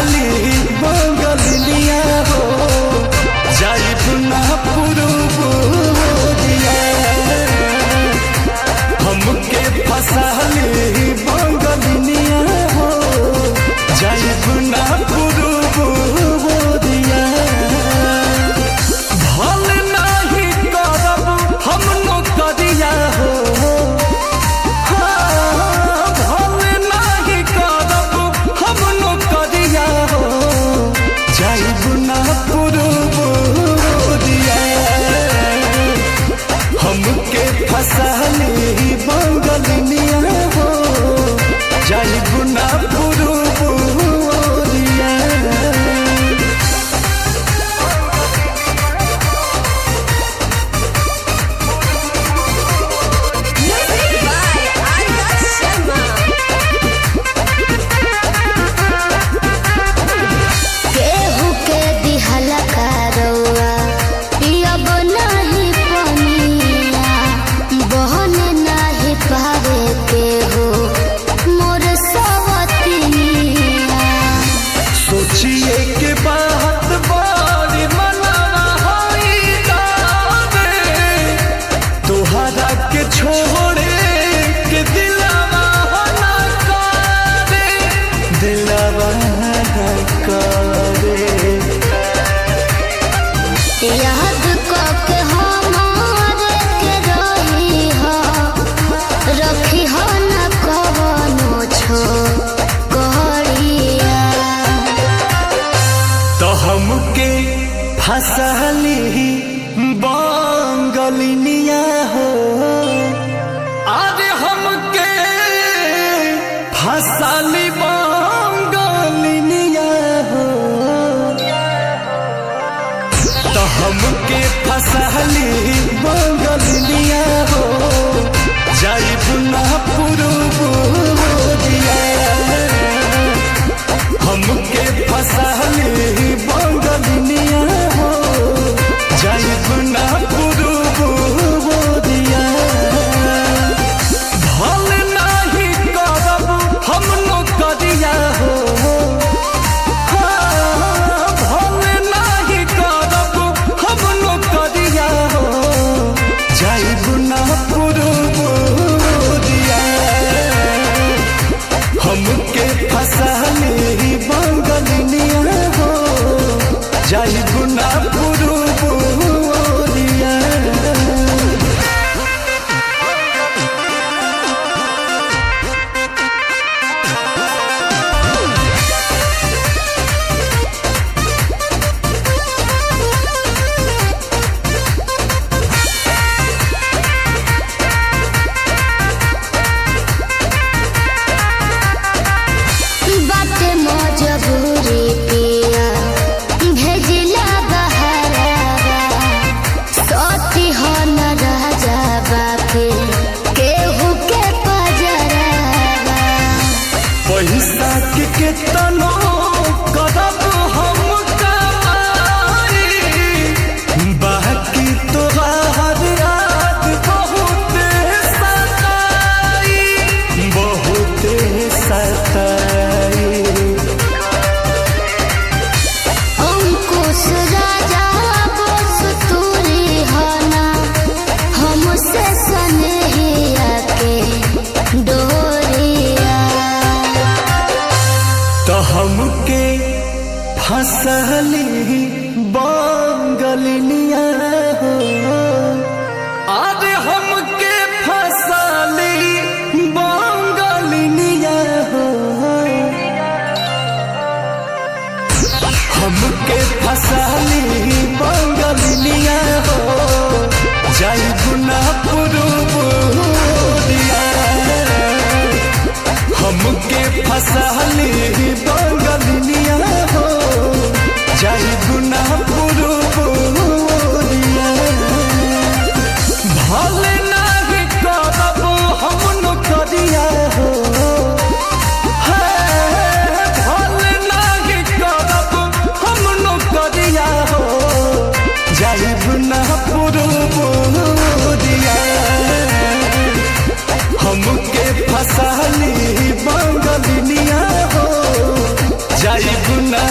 फसली बंगलिया हो जाइब ना पूर्व दिया हमके फसली बंगलिया हो जाइब ना पूर्व दिया भल नहीं करब हम नौकरिया हो हमके फसली बंगलिया हो जाइब ना पूर्व दिया सोचिए के बात बड़ी मनवा तोहरा के छोड़े के दिलवा न करे दिलवा न करे याद के हमारे के रही हो रखी हो न कवनो छो हमके फसली बंगलिया हो अरे हमके फसली बंगलिया हो तो हमके फसली बंगलिया हो जाइब ना पूर्व दिया हमके फसली बंगलिया हो जाइब ना पूर्व दिया भल नहीं करब हम नौकरिया हो भल नहीं करब हम नौकरिया हो जाइब ना पूर्व दिया हमके फसली बंगलिया हो जाइब ना पूर्व दिया बाटे मजबूरी पिया भेजिला बहरावा सोती हो न राजा बाके केहू के पजरावा पैसा के केतनो करब हम कमाई बाकी तोहार याद बहुत सताई अंकुश राजा बस तूरी हना हमसे सनहिया के डोरिया तो हमके फसली बंगलिया हो अरे हमके फसली बंगलिया हो हमके फसली बंगलिया हो जाइब ना पूर्व दिया हमके फसली बंगलिया हो जाइब ना पूर्व दिया भल नहीं करब हम नौकरिया हो भल नहीं करब हम नौकरिया हो जाइब ना पूर्व दिया हमके फसली बंगलिया हो जाइब ना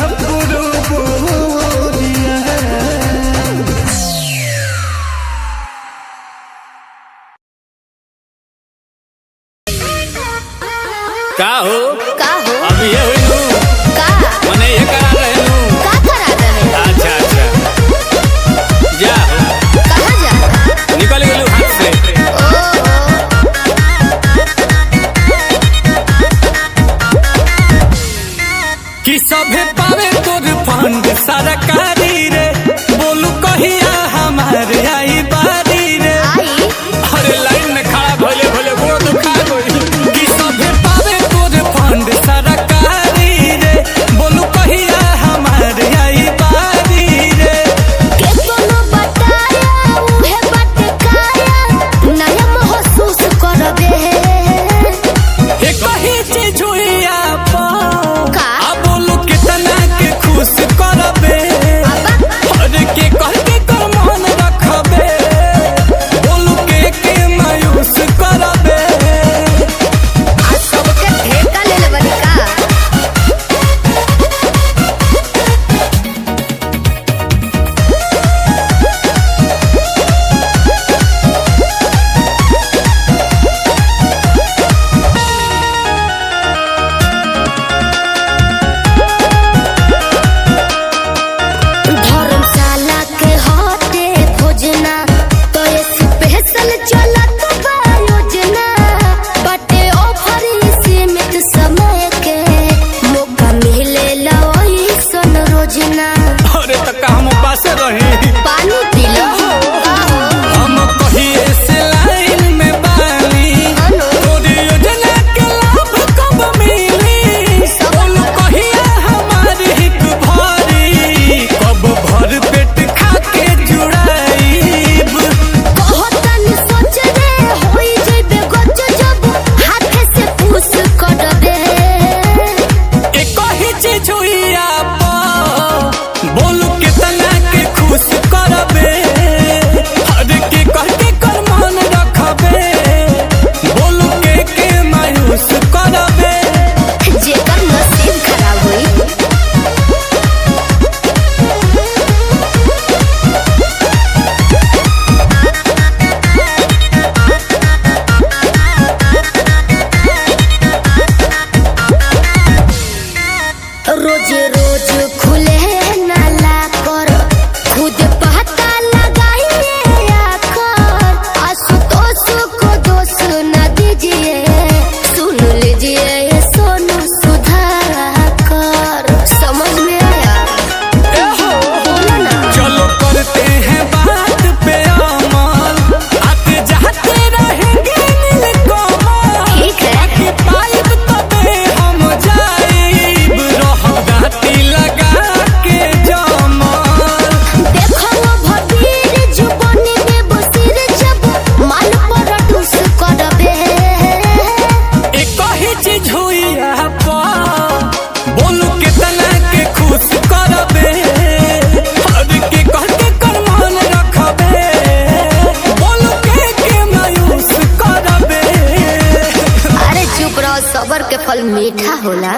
मीठा होला।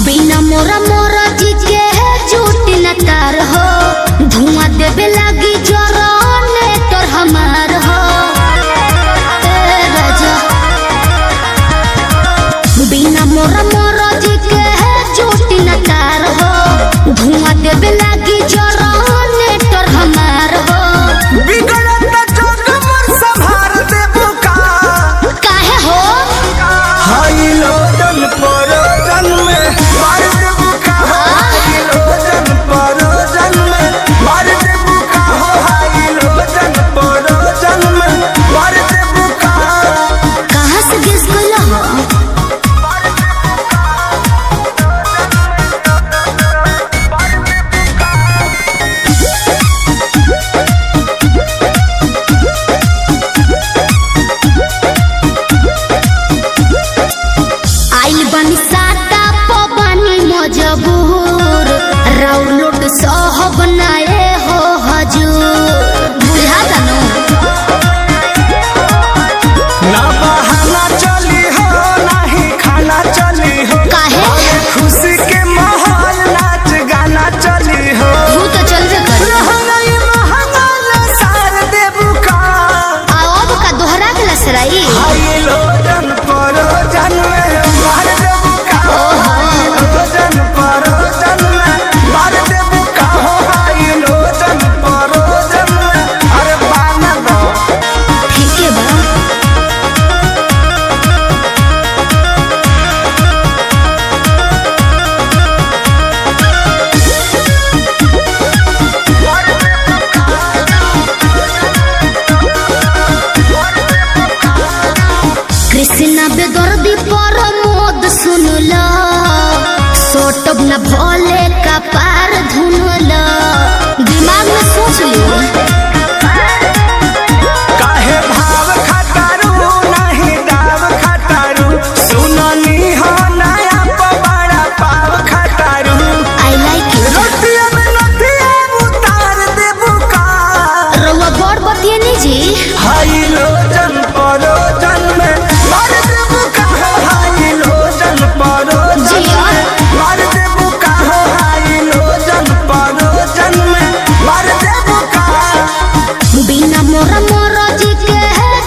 बिना मोरा मोरा जी के झूठ न तार हो, धुआं देवे लगी जरने तोर हमार हो। राजा बिना मोरा मोरा जी के झूठ न तार हो, धुआं देवे लगी जरने तोर हमार हो। बिगड़त जोग मोर संभार देबू का काहे हो हाई लोडन परोजन में मार देबू का हाई लोडन परोजन में मार देबू का हाई लोडन परोजन में मार देबू का कहाँ से गेस कइला हो। आइल बनी साटा पबनी मजबूर, राउलोट सहब नाए हो हजूर। बुझा जानो ना बहाना चली हो नाही खाना चली हो, काहे खुशी के माहौल नाच गाना चली हो। तू तो चलबे कर। लहंगाई महंगा सार देबू का अब का दोहरा के लसराई। हाई लोडन परोजन में मार देबू का हाई लोडन परोजन में मार देबू का हाई लोडन परोजन में अरे बाना दो ठीक है बा। कृष्णा बेदर्दी पर मोद सुनला, सोटब न भोले का पार धुनला। दिमाग में सोच लियो। काहे भाव खटारू नहीं दाव खटारू, सुननी हो नया पवाड़ा पाव खटारू। I like it. रोटिया में नथिया उतार देबू का रउआ बड़ बतियनी जी। हाई लोजन परोजन में मार देबू का हाई लोजन परोजन जिया। में मार देबू का हाई लोजन परोजन में मार देबू का बिना मोरा मोरा जी के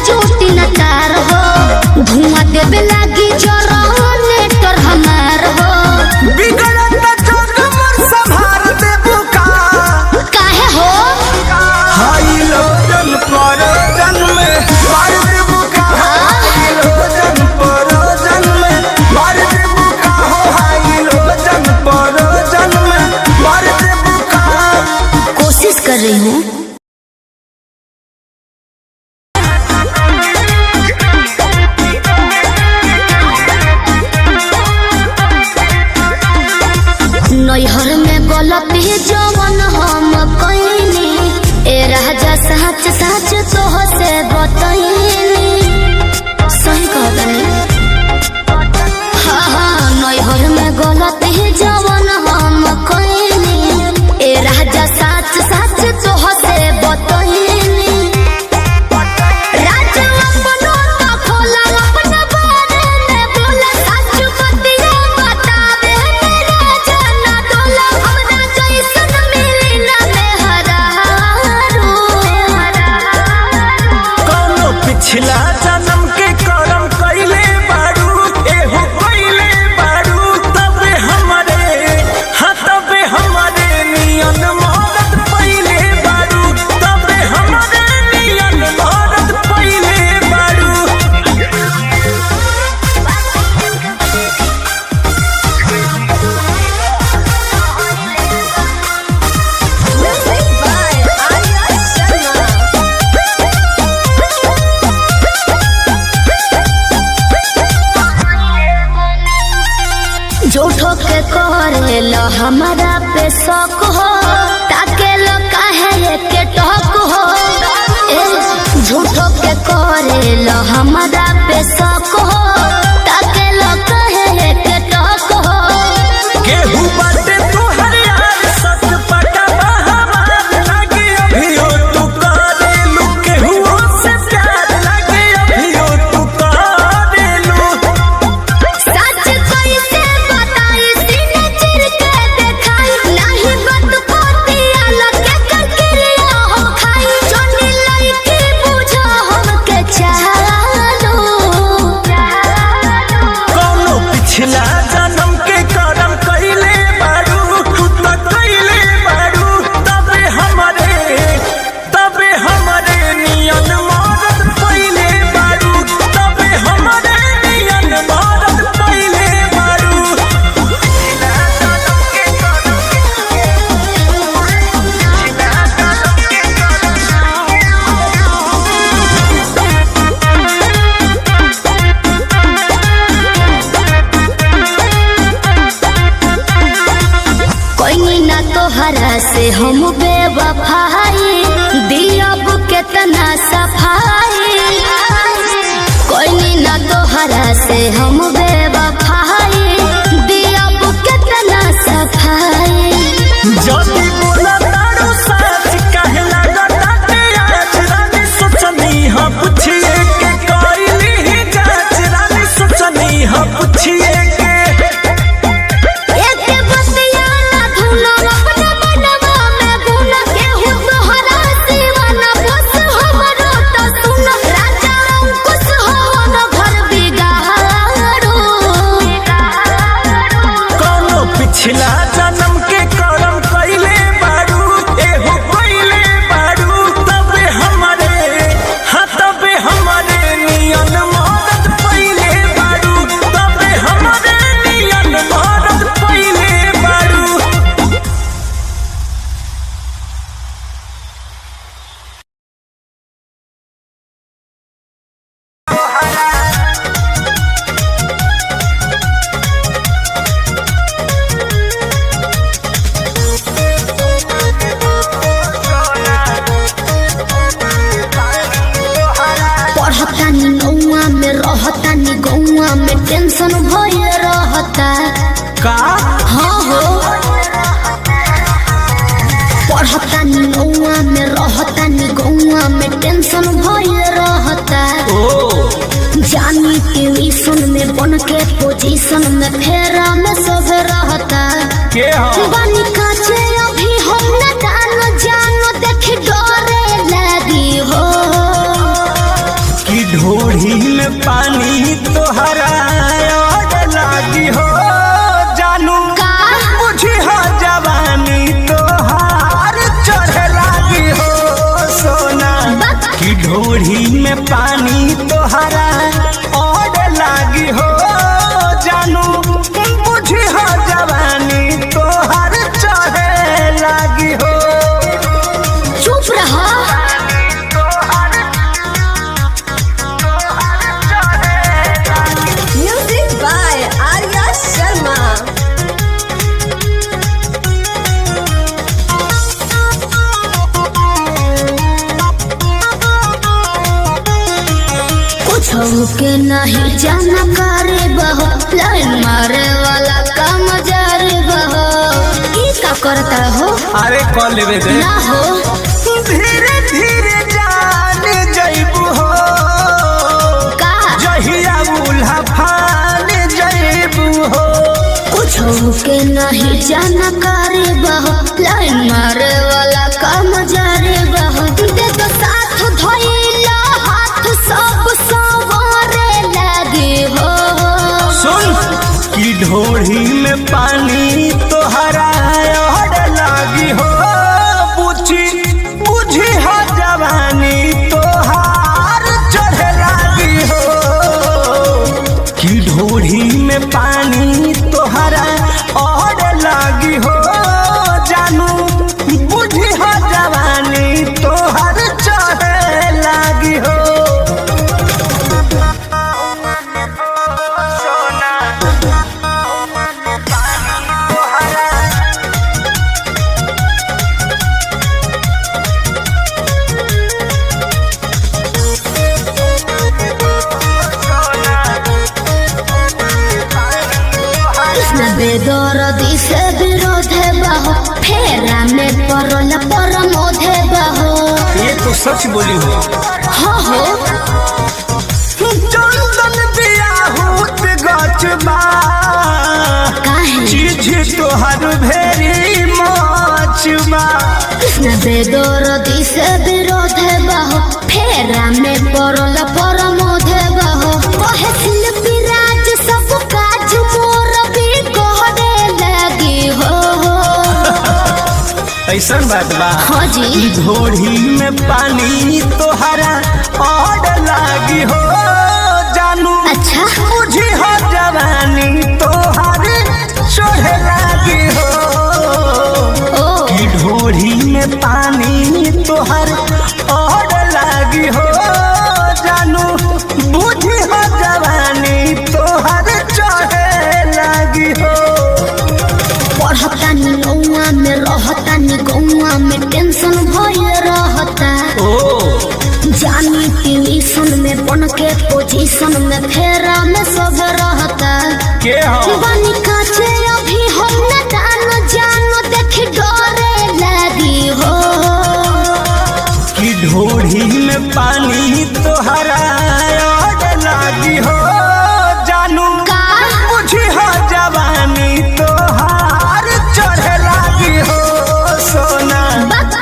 झूठ न तार हो, धुआं देवे लगी जरने तोर हमार हो। बिगड़त जोग मोर संभार देबू का काहे हो हाई लोजन परोजन में मार देबू का हाई लोजन परोजन में मार देबू का हाई लोजन परोजन में मार देबू का कोशिश कर रही हूँ। नैहर में गलती जवन हम कइनी, ए राजा सच सच तोह से बतइनी। सही कहतनी। हाँ नैहर में गलती जवन हम कइनी, ए राजा सच सच तोह से बतइनी। राजा अपनो तो खोला अपना बारे में बोला, सच बतिया बतावे मेरा जाना डोला। हमरा जैसन मिली ना मेहरारू। कौनो पिछला जन्म के करम कइले बारू, एहो कइले बारू तबे हमरे हाँ तबे हमरे नियन मौत पइले बारू, तबे हमरे नियन मौत पइले बारू। झूठो के करेला हमारा पे शक हो, ताके लो काहे के टक हो। ए झूठो के करेलो हमरा पे शक हो ताके लो कहे के टक हो केहू बाटे तोहर यार सच पका हमार लागे अभियो तू करेलू केहू से प्यार लागे अभियो तू करेलू सच कैसे बताई सीने चिर के देखाई नहीं बात पोतिया लगे करकिरिया हो खाई जोनी लड़की बुझो हमके चालो कौनो पिछला जन्म के कर्म कइले बारू तू त कइले बारू तबे हमरे नियन मरद पइले बारू तबे हमरे नियन मरद पइले बारू पिछला जन्म के कर्म कोई ना तोहरा से हम बेवफाई दियब केतना सफाई कोई ना तोहरा से हम बेवफाई दियब केतना सफाई जदी बोला तारो सच काहे लागताटे आज रानी सोचनी ह पुछिए के कइली ही जांच रानी सोचनी ह पुछिए के एक बतिया ना धुनो अपना मनवा में गुन केहू तोहरा दीवाना बस हमरो तो सुन राजा अंकुश हो न घर बिगाड़ो कौनो पिछला जन्म के कर्म कइले बारू एहो कइले बारू तबे हमरे नियन मदद पइले बारू तबे हमरे नियन मदद पइले बारू पढ़तानी नौआ में रहतानी गौआ में टेंशन भये रहता का हाँ हो पढ़तानी नौआ में रहतानी गौआ में टेंशन भये रहता ओ जानी ट्यूशन में बन के पोजीशन में फेरा में सब रहता के हो बानी काचे अभी हम न जानो देख डरे लगी हो कि ढोढ़ी में पानी तोहरा और लागी हो जानू का बुझी हो जवानी तोहार चढ़े लागी हो सोना कि ढोढ़ी में पानी तोहरा और लागी हो जानू बुझी हो जवानी तोहार चढ़े लागी हो चुप रहा Music by Arya Sharma. कुछ के नहीं जाना करे बहो लाइन मारे वाला काम जारे बहो ई का करता हो अरे कॉल लेवे दे ना हो धीरे धीरे जान जइबू हो का जहिया उल्हा फान जइबू हो कुछ के नहीं जाना करे बहो लाइन मारे वाला काम जारे बहो दे तो साथ धोइला हाथ सब सवारे लगे हो सुन कि ढोढ़ी में पानी तोहरा और लागी हो बुझी हो जवानी तोहार चढ़े लागी हो कि ढोढ़ी में पानी तोहरा और लागी हो जानू बुझी हो जवानी तोहार चढ़े लागी हो सोना पानी तोहरा सच बोली हो। हाँ हो चंदन बियाहूत गचबा काहे चीज तोहर भेरी मचबा। कृष्ण बेदरदी से विरोध बाहो फेरा में पड़ल परमोध बाहो कहे शिल्पी राज सब काज मोर भी कहरे लगी हो। ऐसा बात बा। हाँ जी घोड़ी में पानी तोहरा और लागी हो जानू। अच्छा बुझी हो जवानी तोहर चढ़े लागी हो। ओ की ढोड़ी में पानी तोहर और लागी हो जानू। बुझी हो जवानी तोहर चढ़े लागी हो। पढ़तानी नौआ में रहतानी गौआ में टेंशन भइल रहता। जानी ट्यूशन में बन के पोजीशन में फेरा में सब रहता। के हो बानी काचे अभी हम न जानो देख डरे लगी हो। की ढोड़ी में पानी तोहरा और लागी हो जानू। का बुझी हो जवानी तोहार चढ़े लागी हो सोना।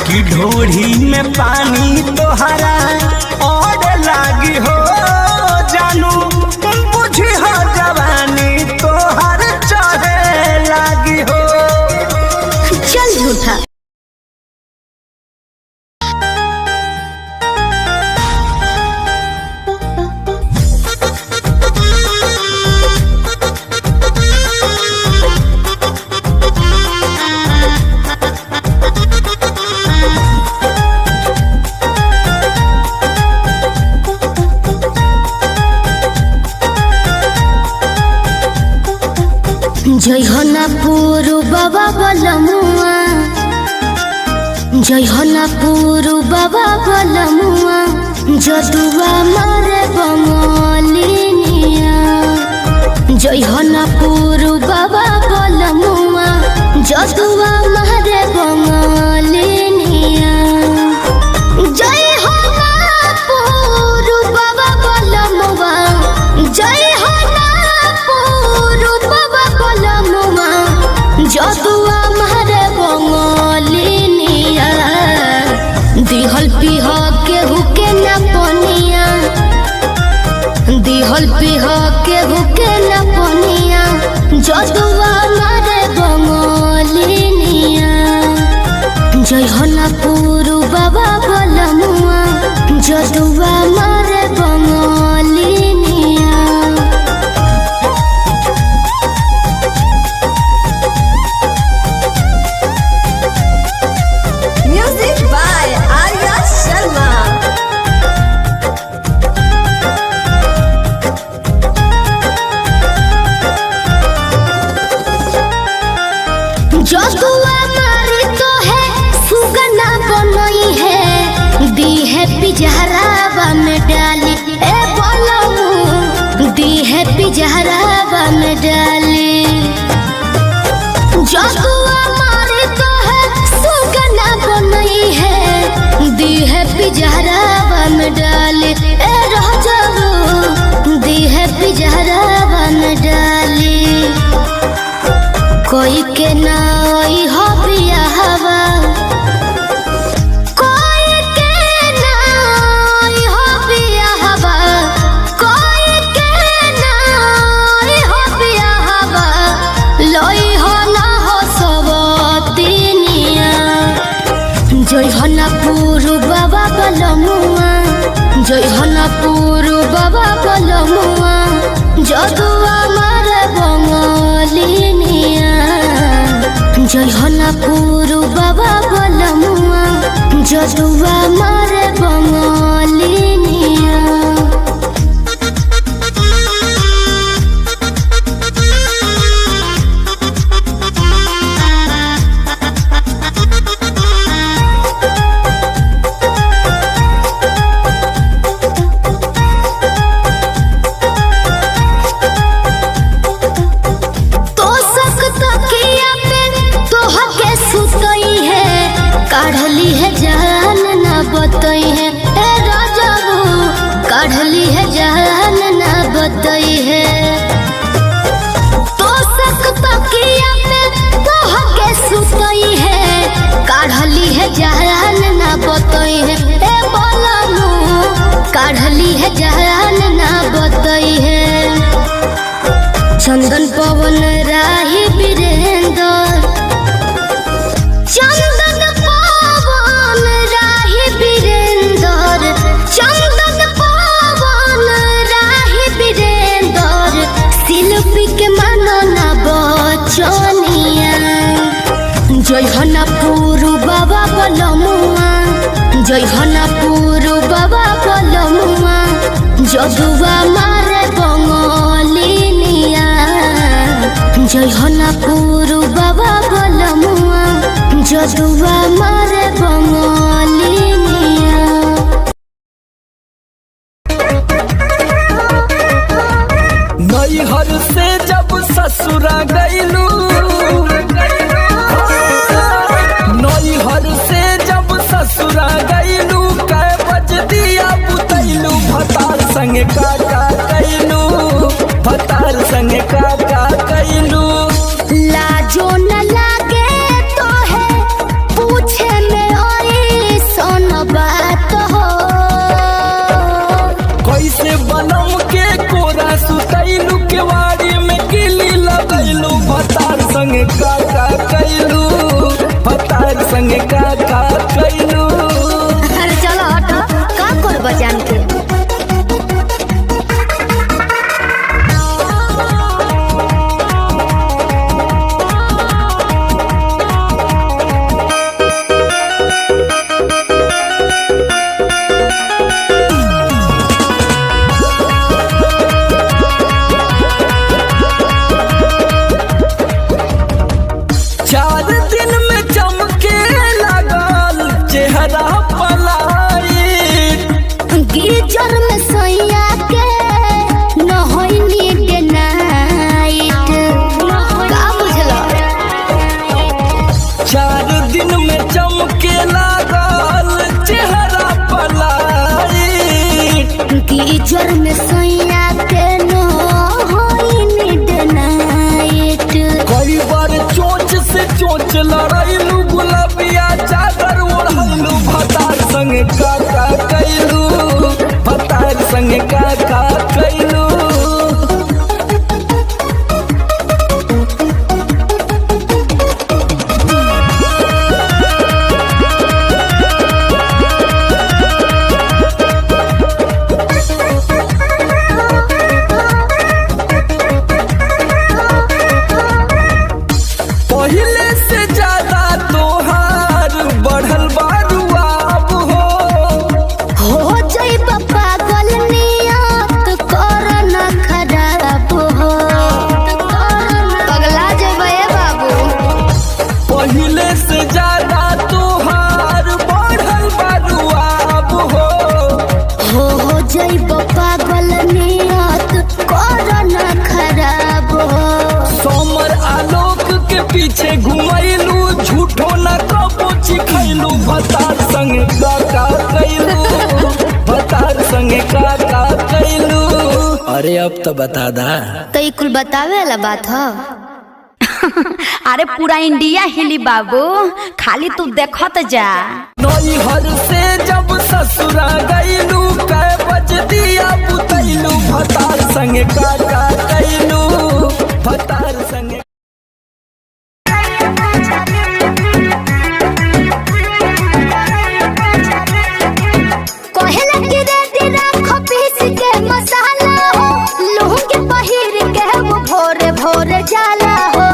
की ढोड़ी में पानी तोहरा और लागी हो जानू। बुझी हो जवानी तोहार चढ़े लागी हो। चल झूठा जय हो ना पूरु बाबा बलमुआ जय हो ना पूरु बाबा बलमुआ जदुआ मारे बमलिनिया। जय हो ना पूरु बाबा बलमुआ जदुआ मारे बमलिनिया। जय हो ना पूरु बाबा बलमुआ जय हो ना पूरु बाबा बलमुआ जदुआ मारे बमलिनिया। दिहल पिह केहू के न पनिया दिहल पिह केहू के न पनिया जदुआ मारे बमलिनिया। जय हो ना पूरु बाबा बलमुआ जदुआ मारे बमलिनिया। Music by Arya Sharma. जदुआ मारी तो है सुगना बनई है दी है पिजहरावा में डाली ए बोलमू दी है पिजहरावा में डाली। जदुआ मारी तो है सुगना बनई है दी है पिजहरावा में डाली ए राजाऊ दी है पिजहरावा में डाली। कोई के नाई हो बियाहवा कोई के नाई हो बियाहवा कोई के नाई हो बियाहवा लई हो ना हो सबतिनिया। जय हो ना पूरु बाबा बलमुआ जय हो ना पूरु बाबा बलमुआ जदुआ मारे बमलिनिया। जय हो ना पूरु बाबा बलमुआ जदुआ मारे बमलिनिया। तो सकत किया पे तोह के सुतई है काढ़ली है जान ना बत जय हनापुर बाबा बलमुआ जय हनापुर बाबा बलमुआ जदुआ मारे बंगलिनिया जय हनापुर बाबा बलमुआ जदुआ मारे बंगलिनिया। नैहर से जब ससुरा गईलू नैहर से जब ससुरा गईलू कै बज दिया बुतैलू भतार संग काका कैलू भतार संग काका कैलू। लाजो न लागे तो है पूछे में ओए सोन बात हो कैसे बनम के कोरा सुतैलू केवाड़ी में किली लगैलू भतार संग काका कैलू भतार संग काका कैलू। अरे चलो हटो का कर बजान के चार दिन में चमके लगल चेहरा पलाई गीजर में सैया के न होइनी डे नाइट का बुझलो। 4 दिन में चमके लगल चेहरा पलाई गीजर में सैया के न होइनी डे नाइट। कई बार चोंच से चोंच लड़ैलू गुलाबिया चादर ओढ़लू भतार संग काका कैलू भतार संग काका कैलू। पहले से ज्यादा तोहार बढ़ल बारुआब हो जई पागल नियत कर न खराब हो पगला जेबे बाबू। पहले से ज्यादा तोहार बढ़ल बारुआब हो जई पागल नियत कर न खराब हो। समर आलोक के पीछे घुमैलू झूठो न कबो चिखैलू भतार संग काका कैलू भतार संग काका कैलू। अरे अब तो बता दा तो ई कुल बतावे वाला बात हो। अरे पूरा इंडिया हिली बाबू, खाली तू देखत जा। नैहर से जब ससुरा गईलू कै बज दिया बुतैलू भतार संग काका कैलू भतार संग। कहेला कि रेडी राखो पीस के मसाला हो लुंगी पहिर के वो भोरे भोरे जाला हो।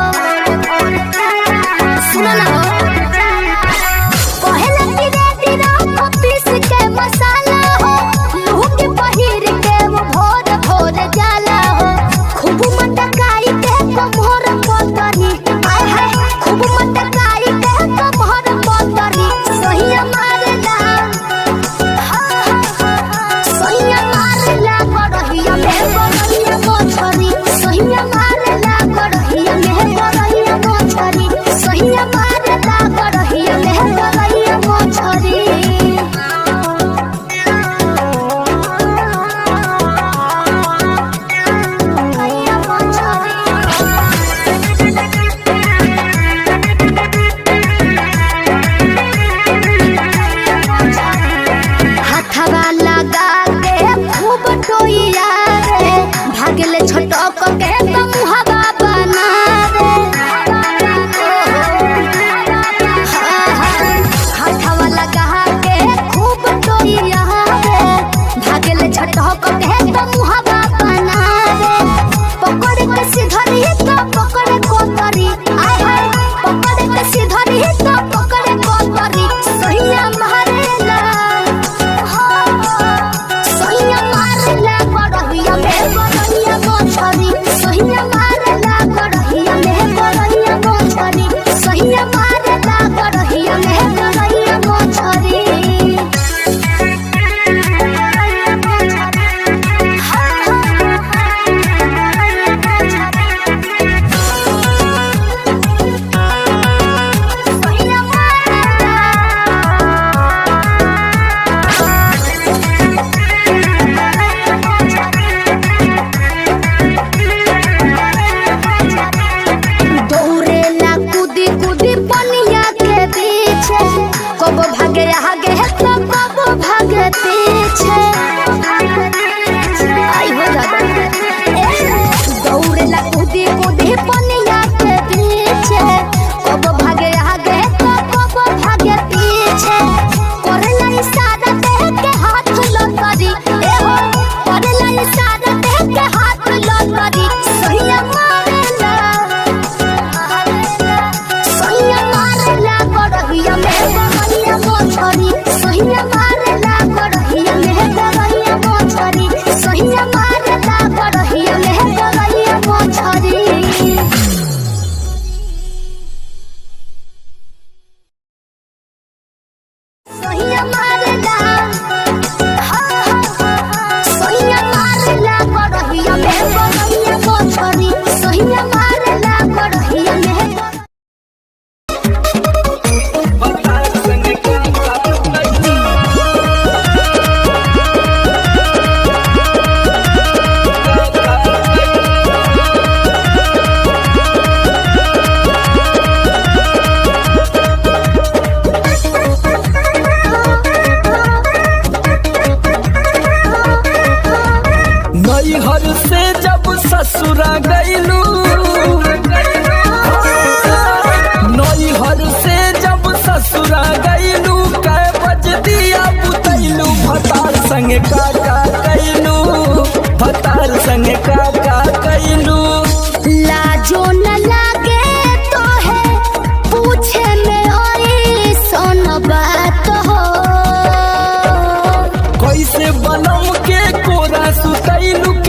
सुनो ना हो कहेला कि रेडी राखो पीस के मसाला हो लुंगी पहिर के वो भोरे भोरे जाला हो। खूब मटकाई के कोमर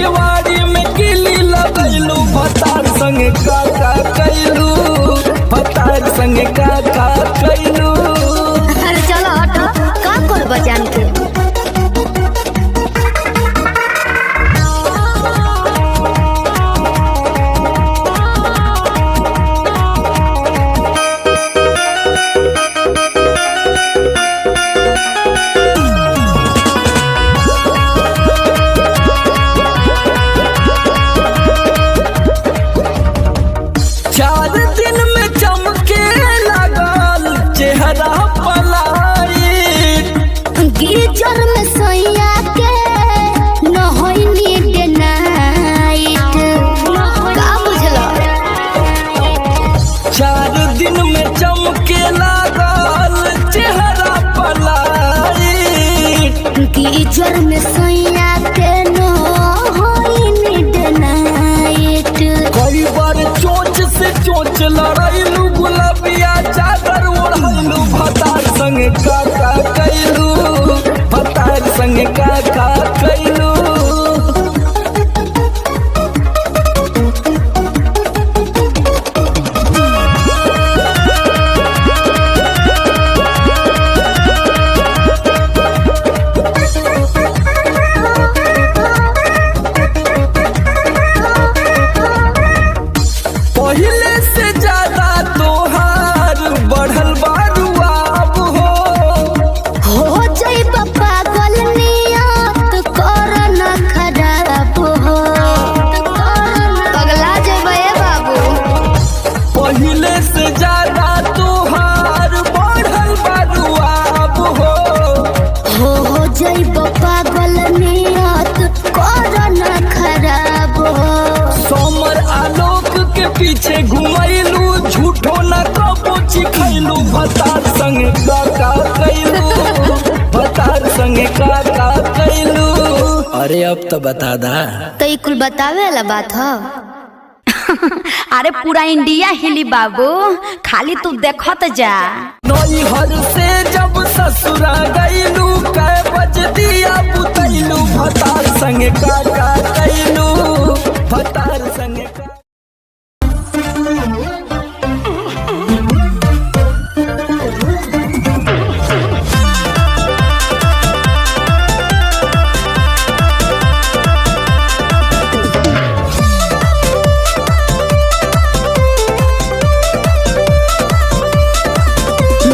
केवाड़ी में किली लगैलू भतार संगे का कैलू भतार संगे का कैलू। अरे चलो हटो का कर बजान के। चार दिन में चमके लगल चेहरा पलाई गीजर में सोया के नहोइनी डे नाइट का बुझलो। 4 दिन में चमके लगल चेहरा पलाई गीजर में सोया के नहोइनी डे नाइट। कई बार चोंच से चोंच लड़ाइलू गुलाबिया चादर ओढ़लू भतार संगे का कैलू भतार संगे का कैलू। पहले से ज्यादा तोहार बढ़ल बारुआब हो जाइब पागल नियत कर न खराब हो। पगला जेबे बाबू। पहले से ज्यादा तोहार बढ़ल बारुआब हो जाइब पागल नियत कर न खराब हो। सोमर आलोक के पीछे घुमैलू झूठो न कबो चिखैलू भतार संगे का कैलू भतार संगे का कैलू। अरे अब तो बता दा। तो ई कुल बतावे वाला बात हो। अरे पूरा इंडिया हिली बाबू, खाली तू देखत जा। नैहर से जब ससुरा गईलू कै बज दिया बुतैलू भतार संगे का कैलू भतार संगे का।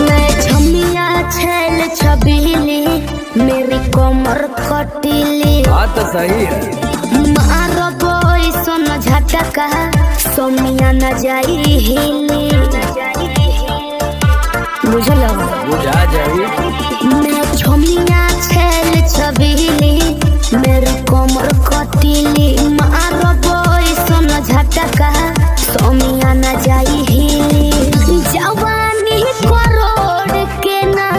मैं छमिया छैल छबीली मेरी कमर कटीली। बात तो सही है। मारो बोई सोना झटका सोमिया न जाई हिली। बुझलो बुझा जाई। मैं छमिया छैल छबीली मेरी कमर कटीली। मारो बोई सोना झटका सोमिया न जाई हिली। जवानी करोड़ के ना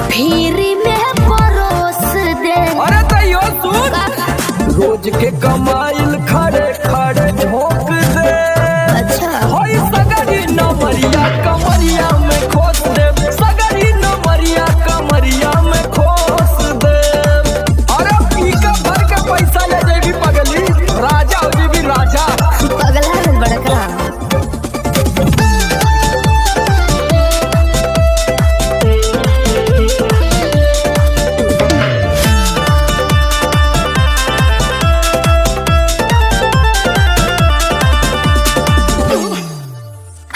फिरी में परोस दे। अरे तैयो सुन रोज के कमाइल खड़े खड़े झोंक दे। अच्छा होई सगरी नमरिया कमरिया में खोस दे सगरी नमरिया कमरिया में खोस दे। अरे पीका भर के पैसा ले जेबी पगली राजा हो जेबी राजा। पगला है बड़का।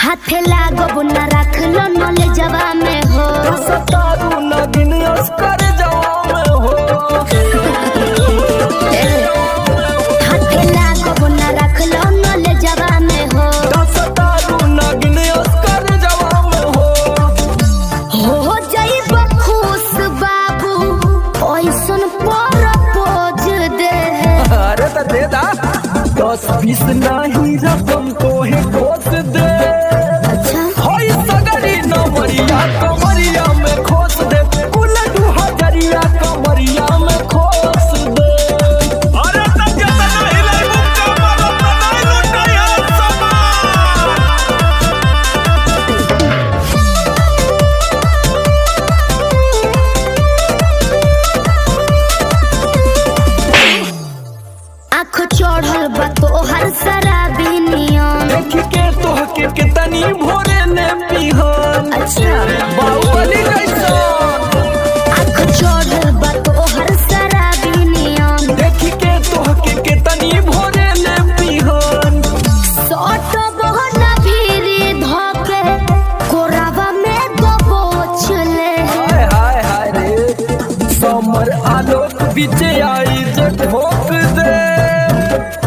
हाथे लागो न रख लो नले जवा में हो। सतारू नगिन अस्कर जवा में हो। हाथे लागो न रख लो नले जवा में हो। सतारू नगिन अस्कर जवा में हो जाइब खुश बाबू ओइसन प्रपोज दे। अरे तो दे दा 10-20 नहीं रकम तो है खोस दे। अच्छा होई सगरी नमरिया कमरिया में खोस दे कुल 2000 ले पिहन। अच्छा बाहुबली कैसन आँख चढ़ल बा तोहर शराबी नियम देखी के तोहके के तनी भोरे ले पिहन। सट बहना भीरी धके कोरावा में दबोच ले हाय हाय हाय रे समर आलोक बीचे आई जे ठोक दे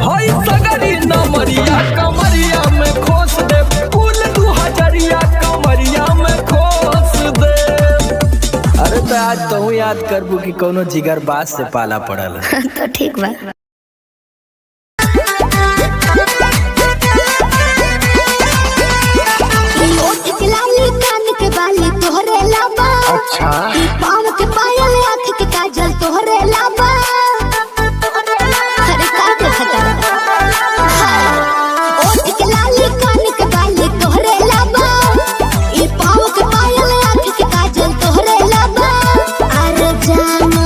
हाय सगरी नमरिया कमरिया में खोस दे फूल 2000 कमरिया में खोस दे। अरे तो आज तो याद करबू कि कोनो जिगर बास से पाला पड़ल। तो ठीक बा। ओठ के लाली कान के बाली तोहरे लाबा अच्छा पाँव के पायल आँख के काजल तोहरे लाबा अरे का देखता ओठ के लाली कान के बाली तोहरे लाबा ई पाँव के पायल आँख के काजल तोहरे लाबा अरे जानू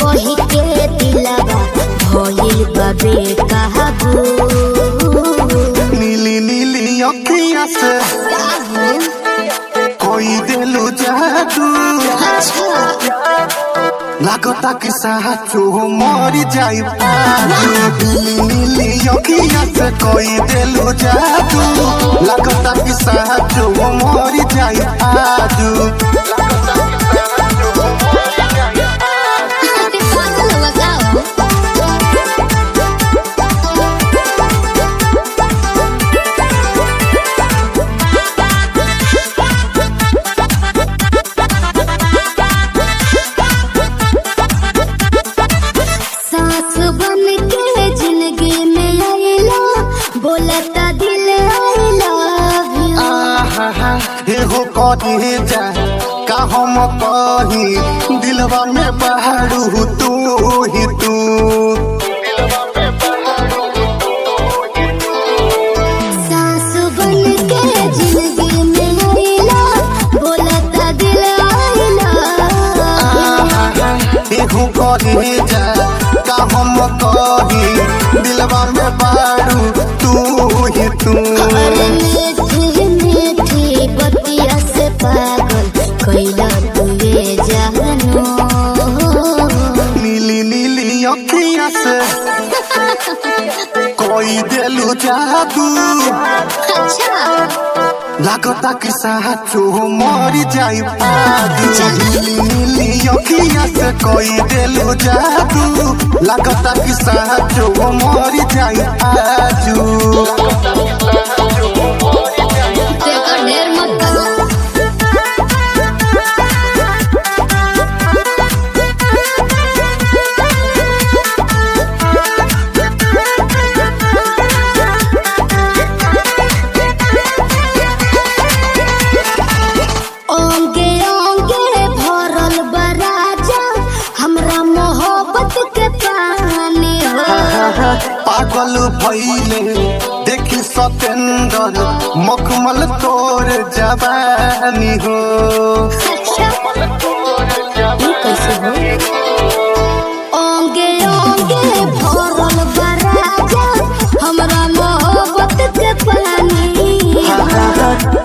कही के दिलवा भइल बाबे कहबू नीली नीली अखियाँ से कोई दिलू जादू लागता कि साचो मर जाई नीली नीली अखियाँ से कोई दिलू जादू लागता कि साचो मर जाई आजू। सास बन के जिंदगी में आइला बोलता दिल आई लव यू एहो कही जा का हम कही दिलवा में बहारू तू ही तू। सास बन के जिंदगी में आइला बोलता दिल आई लव एहो कही जा का हम कही दिलवा में बहारू तू ही तू। अरे मीठी मीठी बतिया से पागल कैला तुए जानू नीली नीली अखियाँ से कोई दिलू जादू अच्छा लागता कि साचो मर जाई आजू। नीली नीली अखियाँ से कोई दिलू जादू लागता कि साचो मर जाई आजू। तेकर ढेर मत करो ओंगे ओंगे भरल बराजा हमरा मोहब्बत के पानी हो पागल भइले देखी सतेंद्र मखमल तोर जवानी हो। ये कैसे हो ओंगे ओंगे भरल बराजा हमरा मोहब्बत के पानी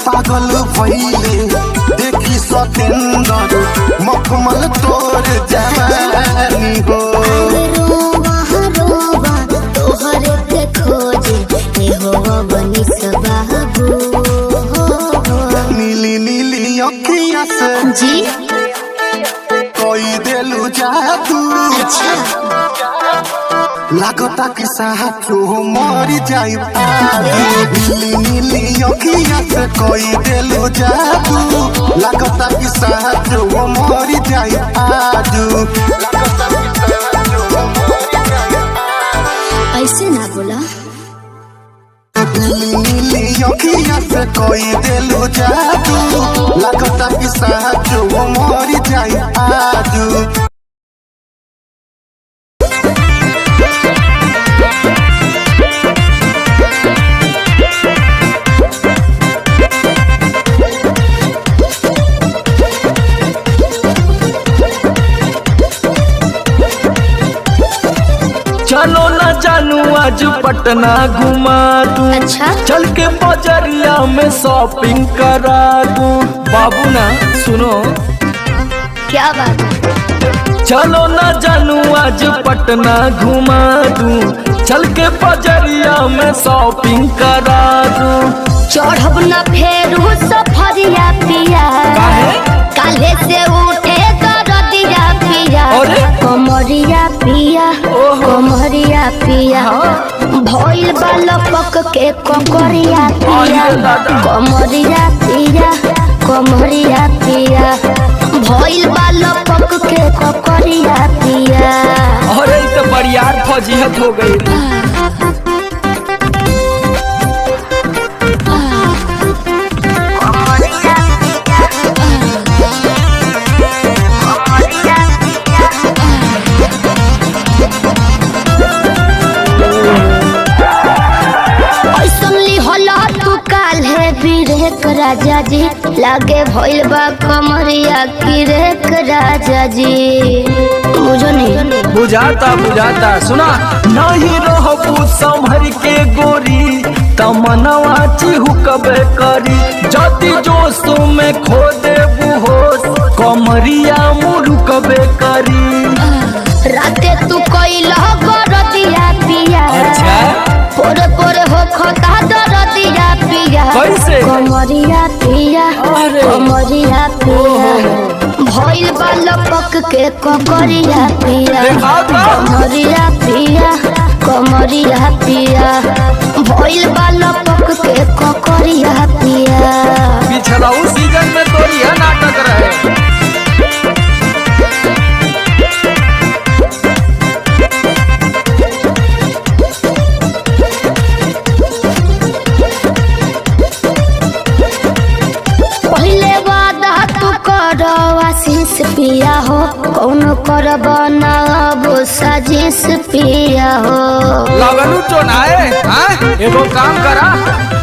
पागल भइले देखी सतेंद्र मखमल तोर जवानी हो। रोवा रोवा तोहरे के खोजे ए हो बनी सबाबू नीली नीली अखियाँ से जी कोई दिलू जादू अच्छा लागता कि साचो मर जाई आजू। नीली नीली अखियाँ से कोई दिलू जादू लागता कि साचो मर जाई आजू। ऐसे ना बोला नीली नीली अखियाँ से कोई दिलू जादू लागता कि साचो मर जाई आजू। चलो ना जानू आज पटना घुमा दूं। अच्छा। चल के बजरिया में शॉपिंग करा दूं। बाबू ना सुनो, क्या बात है? चलो ना जानू आज पटना घुमा दूं। चल के बजरिया में शॉपिंग करा दूं। चढ़ब न फेरू सफरिया पिया, काहे? काले से उठे दरदिया पिया, अरे? कमरिया पिया, ओहो। कमरिया पिया, भइल बाल पक के ककरिया पिया, अरे दादा। कमरिया पिया, कमरिया पिया, भइल बाल पक के ककरिया पिया। अरे तो बरियार फजीहत हो गई। राजा जी लागे भइल बा कमरिया की रेख राजा जी, मुझो नहीं बुझाता बुझाता। सुना नहीं रहबू संभर के गोरी, तमनवा चिहुकबे करी। जति जोश में खो देबू होश, कमरिया मुरुकबे करी। राते तू कइला बरदिया पिया, अच्छा। पोरे पोरे हो खता दरदिया पिया, कैसे? कमरिया पिया, अरे। कमरिया पिया, भइल बा लपक के ककरिया पिया, देखाओ तो। कमरिया पिया, कमरिया पिया, भइल बा लपक के ककरिया पिया। पिछला उस सीजन में तो यह नाटक रहे। पहले वादा तू करो आशीष पिया हो, कौन करब ना अब साजिश पिया हो। लगलू तो नाए, हाँ? एगो काम करा,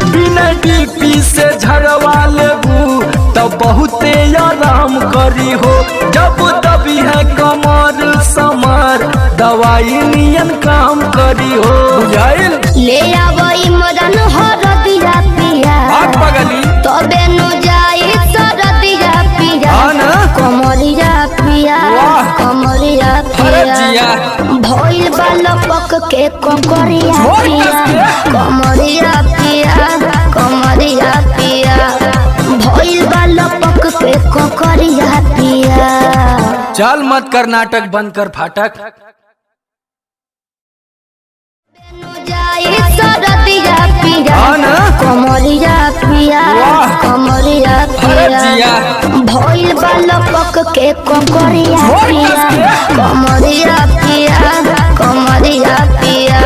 बिना डीपी से झड़वा लेबू तब बहुते आराम करी हो। जब दबी है कमर समर, दवाई नियन काम करी हो। बुझाइल? ले आवई मदन हरदिया पिया, आग पगली। तबे नु जाई सरदिया पिया, हाँ ना? कमरिया पिया, वाह। कमरिया अरे पिया, जिया। भइल बाल पक के ककरिया जोर पिया, कस के। कमरिया पिया, कमरिया पिया, भइल बाल पक के ककरिया पिया। चल मत कर नाटक, बंद कर फाटक। जाई सरदिया पिया, हाँ ना? कमरिया पिया, वाह। कमरिया अरे पिया, जिया। भइल बाल पक के ककरिया जोर पिया, कस के। कमरिया पिया, कमरिया पिया,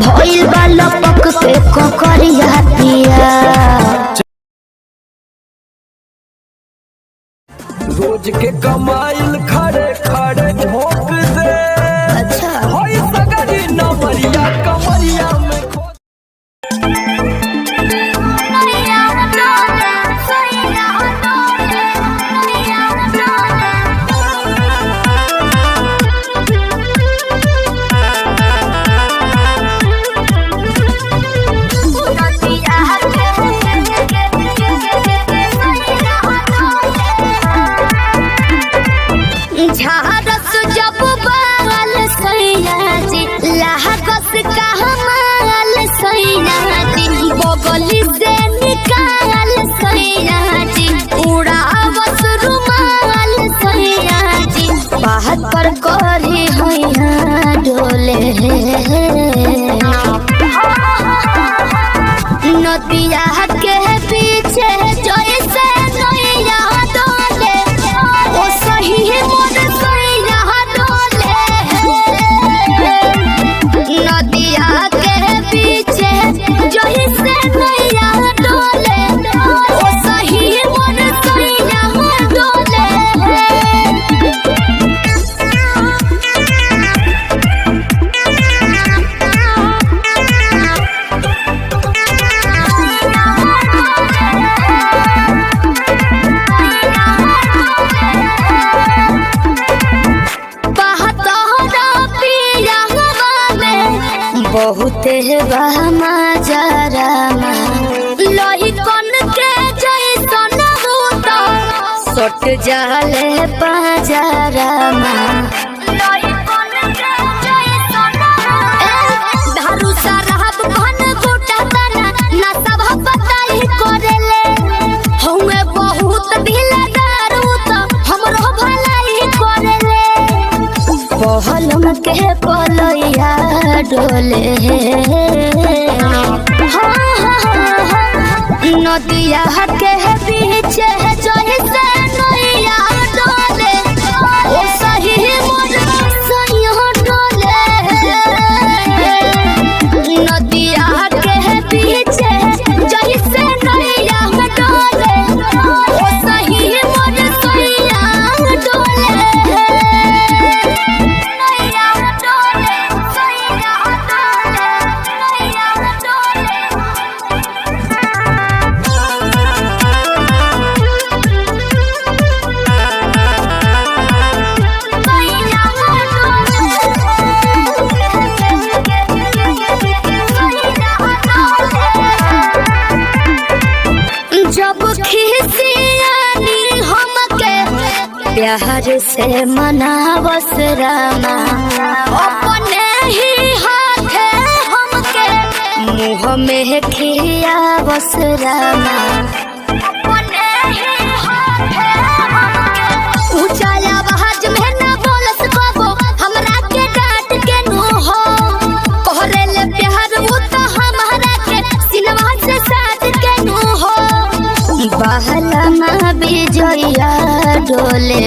भइल बाल पक के ककरिया पिया। रोज के कमाइल खड़े खड़े ठोक दे। अच्छा। होई सगरी नमरिया कमरिया में खो। झारस जब बहमा जरामा लोही कन के जैसन होता सट जाले बाजारामा लोही कन के जैसन धारू साराब घन गोटा तना ना सब बताई करेले हमें बहुत ढीलादार तो हमरो भलाई करेले पहलम के पलैया डोले नदिया के बीच जैसे नैया डोले ओ सही मोर सैया डोले नदिया के बीच जैसे नैया डोले ओ सही मोर सैया डोले नैया डोले सैया डोले नैया जब खिसियानी हमके प्यार से मनावस रामा अपने ही हाथे हमके मुँह में खियावस रामा अपने ही हाथे हमके ऊंचा आवाज में न बोलस बाबो हमरा के डांट के नो हो कहरेले प्यार वो तो हमारा के सिनवा से साथ के नो हो बहला बिजया डोले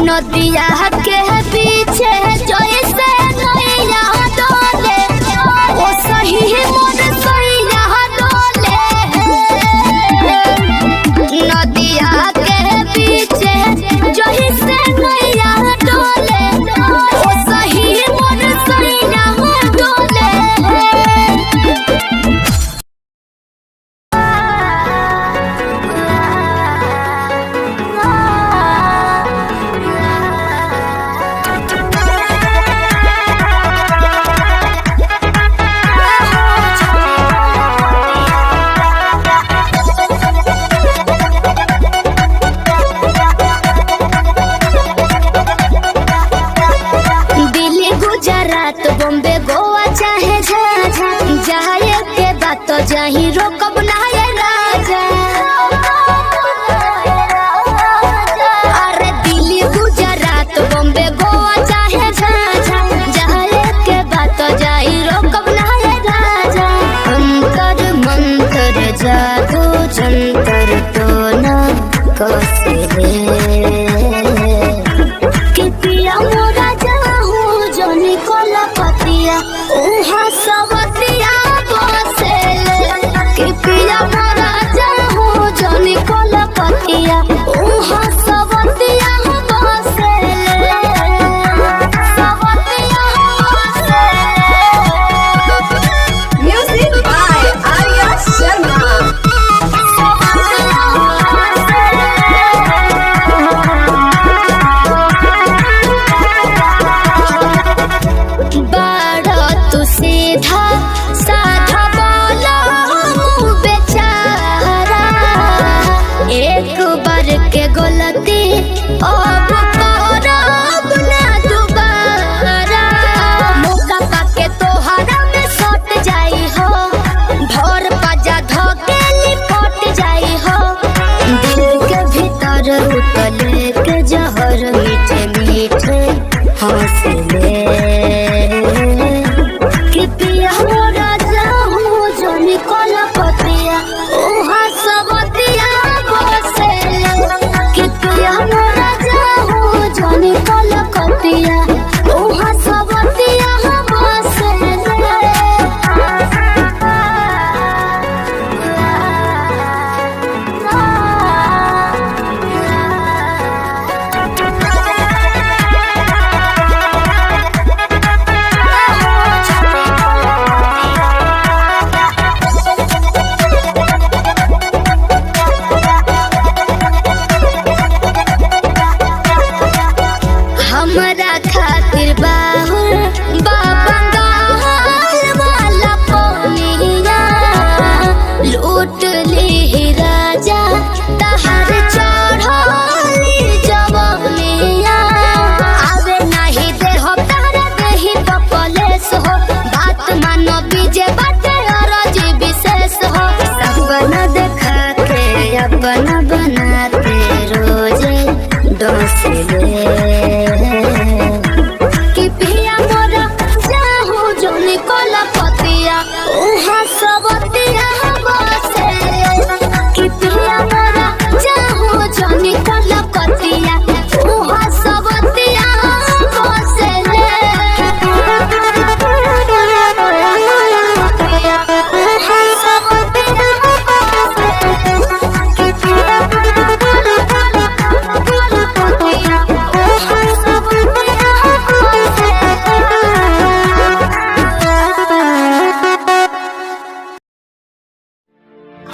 नदिया के पीछे जैसे नैया डोले ओ सही मोर सैया डोले नदिया के पीछे जैसे नैया डोले ओ सही मोर सैया डोले दिल्ली गुजरात बॉम्बे गोवा चाहे झाझा जाए के बात तो जाही रोकब ना ये राजा अरे दिल्ली गुजरात बॉम्बे गोवा चाहे झाझा जाए के बात तो जाही रोकब ना ये राजा अंतर मंतर जादू जंतर तो ना कसे कि पिया मोरा जाहू जनी कोला पतिया उहा सवतिया बसेले कि पिया मोरा जाहू जनी कोला पतिया उहा सवतिया बसेले सवतिया बसेले म्यूजिक बाय आर्या शर्मा सवतिया बसेले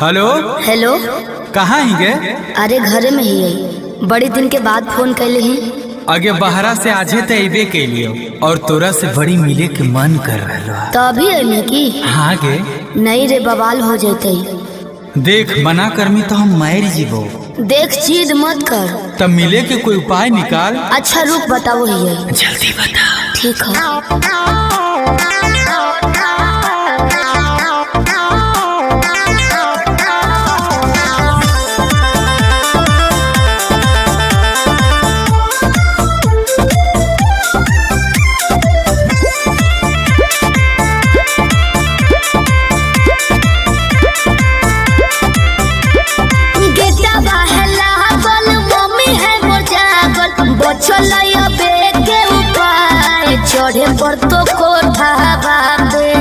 हेलो हेलो। कहाँ ही गे? अरे घरे में ही है, बड़े दिन के बाद फोन कैले ही। आगे बहरा से आजे तो अबे के लिए और तोरा से बड़ी मिले के मन कर रहा। तो अभी है की? हाँ गे। नहीं रे, बवाल हो जाते। देख मना करमी तो हम मार जीवो। देख जिद मत कर। तब मिले के कोई उपाय निकाल। अच्छा रुक बताओ ही है। जल्दी बता। ठीक है। चढ़े पर तो कोठा बाबे।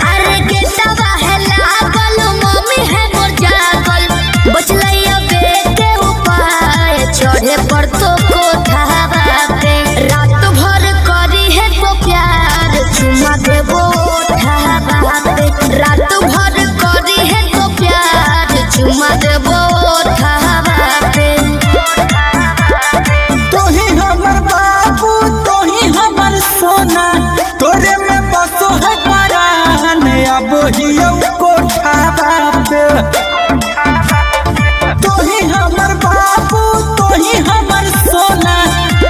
अरे गेटवा है लागल, मम्मी है मोर जागल, बचलैया बेटे उपाय चढ़े पर तो कोठा बाबे। रात भर करी है तो प्यार चुमा देबो ओठा बाबे। रात भर करी है तो प्यार चुमा देबो ओठा बाबे। सोना तोरे में बसो है परान, अब हियो कोठा बाबे। तोही हमर बाबू तोही हमर सोना,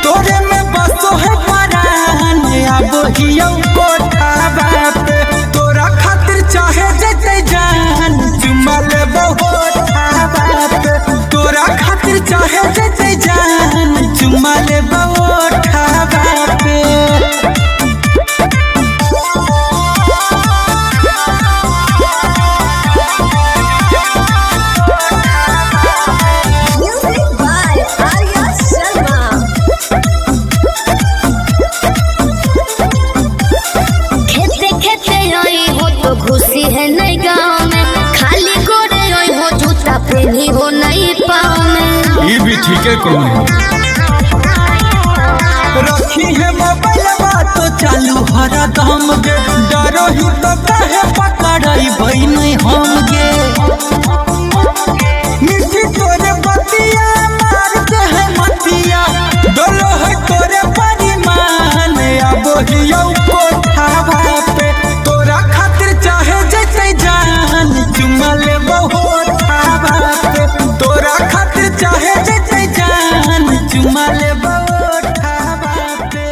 तोरे में बसो है परान, अब हियो कोठा बाबे। तोरा खातिर चाहे जते जान चुमा लेबो ओठा बाबे। तोरा खातिर चाहे जते जान चुमा लेबो ओठा बाबे। खुशी है नहीं गाँव में, खाली गोरे हो जूता पहनी हो नहीं पाँव में। ये भी ठीक है कौन रखी है मोबाइल तो चालू हरा दम गे, डरो ही तो कहे पकड़ाई भाई नहीं हम गे। मिट्टी तोरे बतिया मार दे है मतिया, डोलो है तोरे परिमान, अब हियो कोठा बापे। तोरा खातिर चाहे जैसे जान चुमा लेबो ओठा बापे। तोरा खातिर चाहे जैसे जान चुमा लेबो ओठा बापे।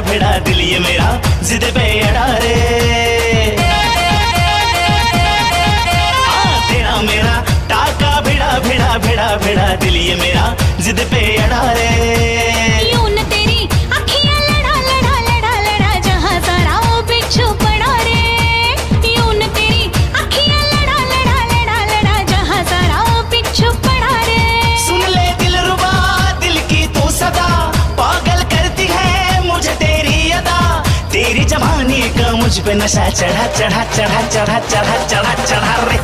भेड़ा दिल ये मेरा जिद पे अड़ा रे। तेरा मेरा टाका भिड़ा भिड़ा भिड़ा भिड़ा दिल ये मेरा जिद पे अड़ा रे। यूं न तेरी अखियां लड़ा लड़ा लड़ा लड़ा जहां सारा वो बिच्छू पड़ा रे। यूं न तेरी अखियां लड़ा लड़ा लड़ा लड़ा जहां सारा वो पे नशा चढ़ा चढ़ा चढ़ा चढ़ा चढ़ा चढ़ा चढ़ा रे।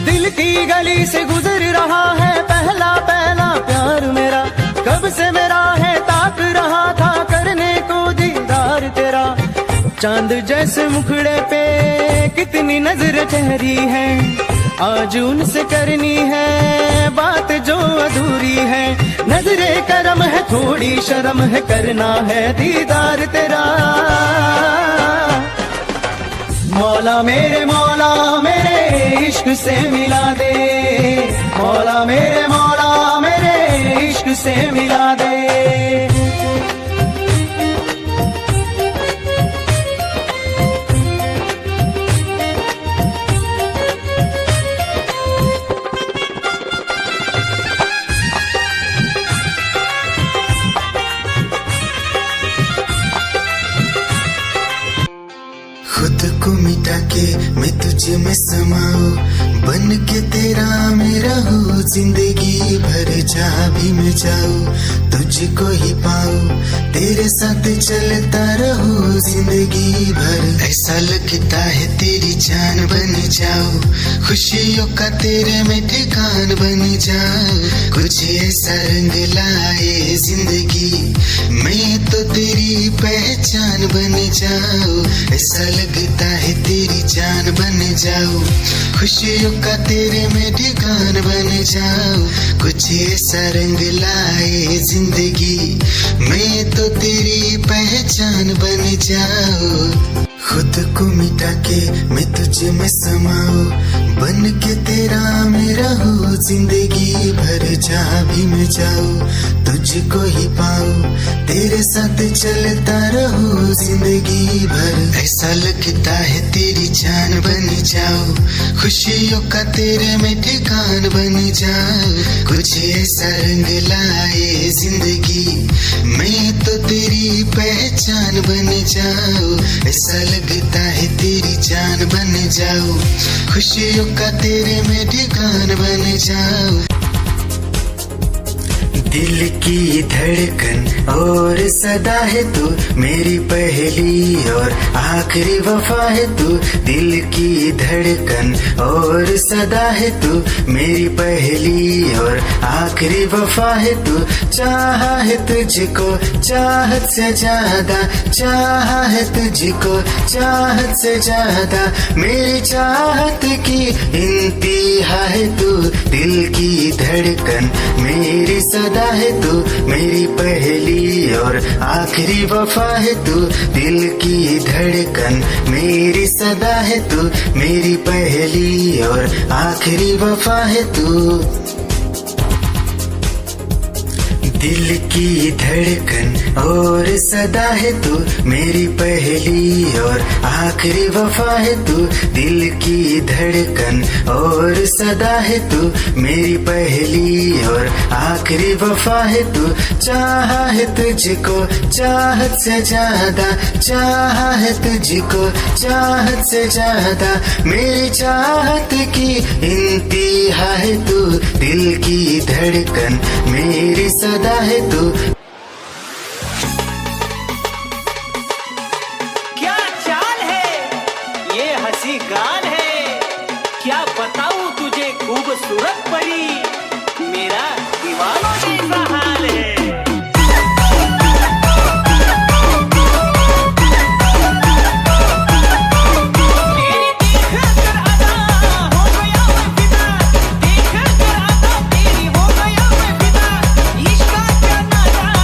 दिल की गली से गुजर रहा है पहला पहला प्यार मेरा, कब से मेरा है ताक रहा था करने को दीदार तेरा। चांद जैसे मुखड़े पे कितनी नजर ठहरी है, आज उनसे करनी है बात जो अधूरी है। नजरे करम है थोड़ी शर्म है, करना है दीदार तेरा। मौला मेरे इश्क से मिला दे, मौला मेरे इश्क से मिला दे। खुद को मिटा के मैं तुझे में समाऊं, बन के तेरा मेरा हूँ जिंदगी भर। जहाँ भी मैं जाऊँ तुझको ही पाऊँ, तेरे साथ चलता रहूं जिंदगी भर। ऐसा लगता है तेरी जान बन जाऊं, खुशियों का तेरे में ठिकान बन जाऊं। कुछ ऐसा रंग लाए जिंदगी, मैं तो तेरी पहचान बन जाऊं। ऐसा लगता है तेरी जान बन जाऊं, खुशियों का तेरे में ठिकान बन जाऊं। कुछ ऐसा रंग लाए जिंदगी, मैं तो तेरी पहचान बन जाऊं। खुद को मिटा के मैं तुझे में समाऊं, बन के तेरा मेरा हूँ जिंदगी भर। जहाँ भी मैं जाऊँ तुझको ही पाऊँ, तेरे साथ चलता रहूं जिंदगी भर। ऐसा लगता है तेरी जान बन जाऊं, खुशियों का तेरे में ठिकान बन जाऊं। कुछ ऐसा रंग लाए जिंदगी, मैं तो तेरी पहचान बन जाऊं। ऐसा लगता है तेरी जान बन जाऊं, खुशियों का तेरे में ठिकान बन जाऊं। दिल की धड़कन और सदा है तू, मेरी पहली और आखिरी वफा है तू। दिल की धड़कन और सदा है तू, मेरी पहली और आखिरी वफा है तू। चाहा है तुझको चाहत से ज्यादा, चाहा है तुझको चाहत से ज्यादा। मेरी चाहत की इंतहा है तू, दिल की धड़कन मेरी सदा है तू। मेरी पहली और आखिरी वफा है तू, दिल की धड़कन मेरी सदा है तू। मेरी पहली और आखिरी वफा है तू। दिल की धड़कन और सदा है तू, मेरी पहली और आखिरी वफा है तू। दिल की धड़कन और सदा है तू, मेरी पहली और आखिरी वफा है तू। चाहा है तुझको चाहत से ज्यादा, चाहा है तुझको चाहत से ज्यादा। मेरी चाहत की इंतहा है तू, दिल की धड़कन मेरी सदा है तू। क्या चाल है ये हंसी गान है, क्या बताऊं तुझे खूबसूरत परी, मेरा दीवानों जैसा हाल है। इश्क का क्या नाता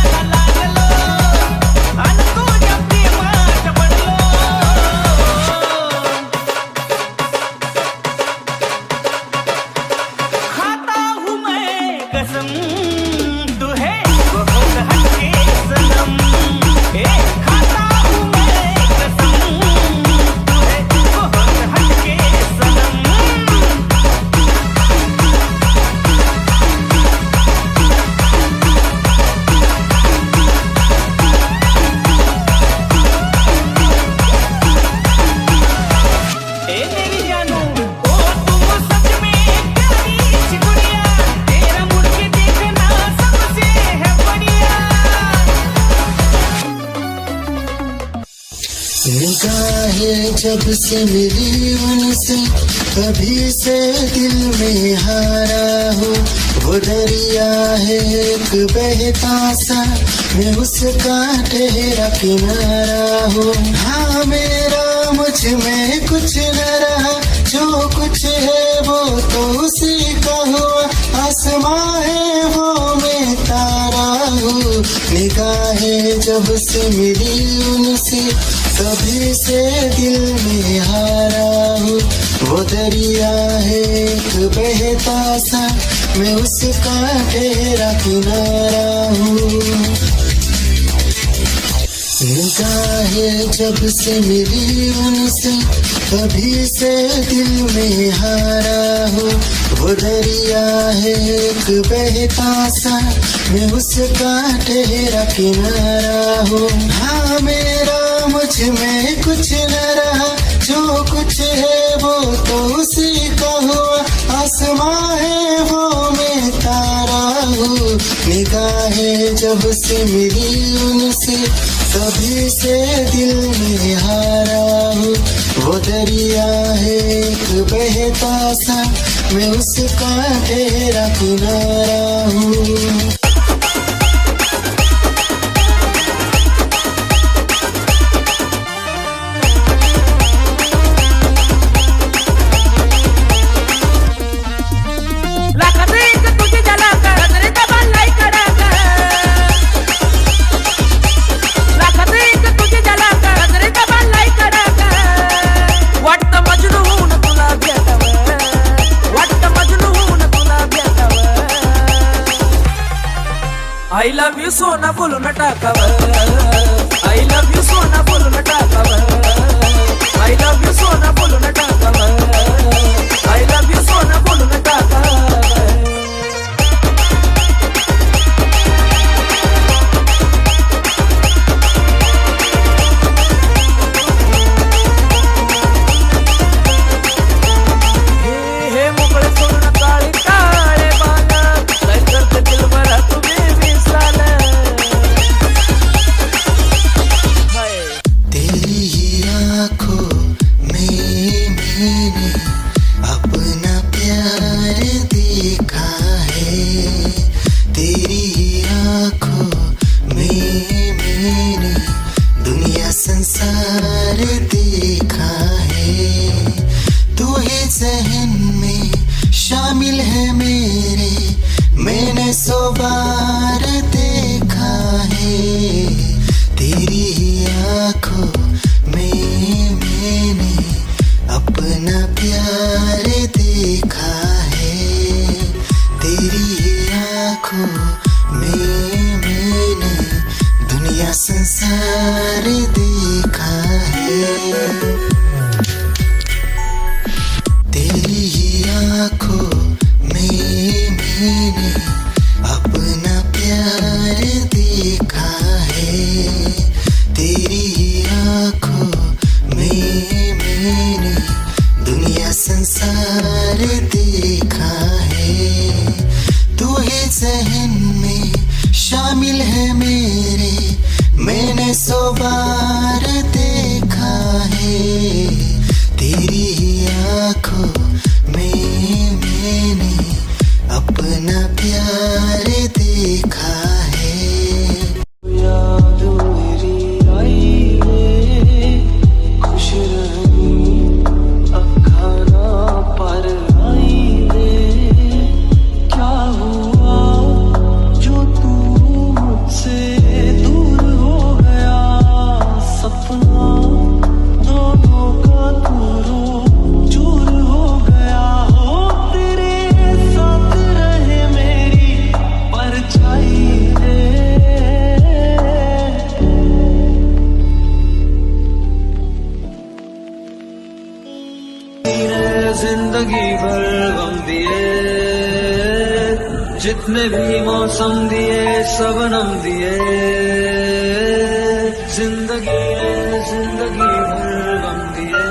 निगाहें जब से मिली उनसे कभी से दिल में हारा हो। वो दरिया है एक बहता सा, मैं उसका ठहरा किनारा हो। हाँ मेरा मुझ में कुछ न रहा, जो कुछ है वो तो उसी का हुआ। आसमां है वो मैं तारा हूँ। निगाहें जब से मिली उनसे कभी से दिल में हारा हूँ। वो दरिया है एक बहता सा, मैं उसका ठहरा किनारा हूँ। निगाहें जब से मिली उनसे कभी से दिल में हारा हो। वो दरिया है एक बहता सा, मैं उसका ठहरा किनारा हो। हाँ मेरा मुझ में कुछ न रहा, जो कुछ है वो तो उसी का हुआ। आसमां है वो मैं तारा हूँ। निगाहें जब से मिली उनसे कभी से दिल में हारा हूँ। वो दरिया है एक बहता सा, मैं उसका ठहरा किनारा हूँ। I love you सोना बोलो न टाकावर, I love you सोना बोलो न टाकावर, I love you सोना बोलो न टाकावर, I love you सोना बोलो न टाकावर। हे मोकळे सोना काळे काळे बाला, काय करते दिल भरा तुम्ही तेरी ही आँखों में मैंने अपना प्यार देखा है। तेरी ही आँखों में मैंने दुनिया संसार देखा है। तू ही ज़हन में शामिल है मेरे, मैंने 100 बार देखा है। तेरी ही आँखों में मैंने अपना प्यार देखा है। तेरी ही आँखों में मैंने दुनिया संसार देखा है। तेरी ही आँखों में मैंने अपना प्यार देखा है। तेरी ही आँखों में मैंने दुनिया संसार देखा है। तू ही ज़हन में शामिल है मेरे, मैंने 100 बार देखा है। तेरी ही आँखों में मैंने अपना प्यार देखा है। याद मेरी आई है, खुश रही अब खाना पर आई है। क्या हुआ जो तू मुझसे दूर हो गया, सपना दोनों का दूर चूर हो गया। हो तेरे साथ रहे मेरी परछाई जिंदगी भर गम दिए, जितने भी मौसम दिए सबनम दिए। जिंदगी भर गम दिए,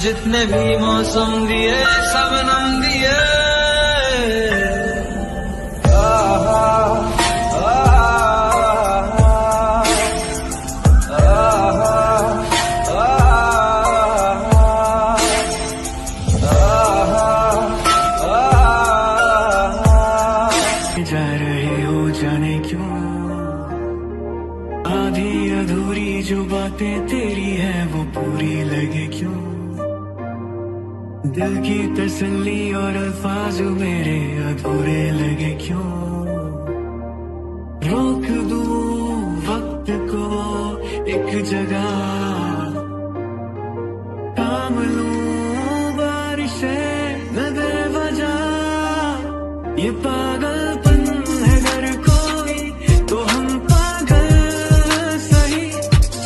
जितने भी मौसम दिए सबनम दिए। आहा, आहा, आहा। जो बातें तेरी है वो पूरी लगे क्यों, दिल की तसल्ली और अल्फाज मेरे अधूरे लगे क्यों, रोक दूं वक्त को एक जगह, थाम लूं बारिशें न दे वजह, ये पागलपन है अगर कोई तो हम पागल सही,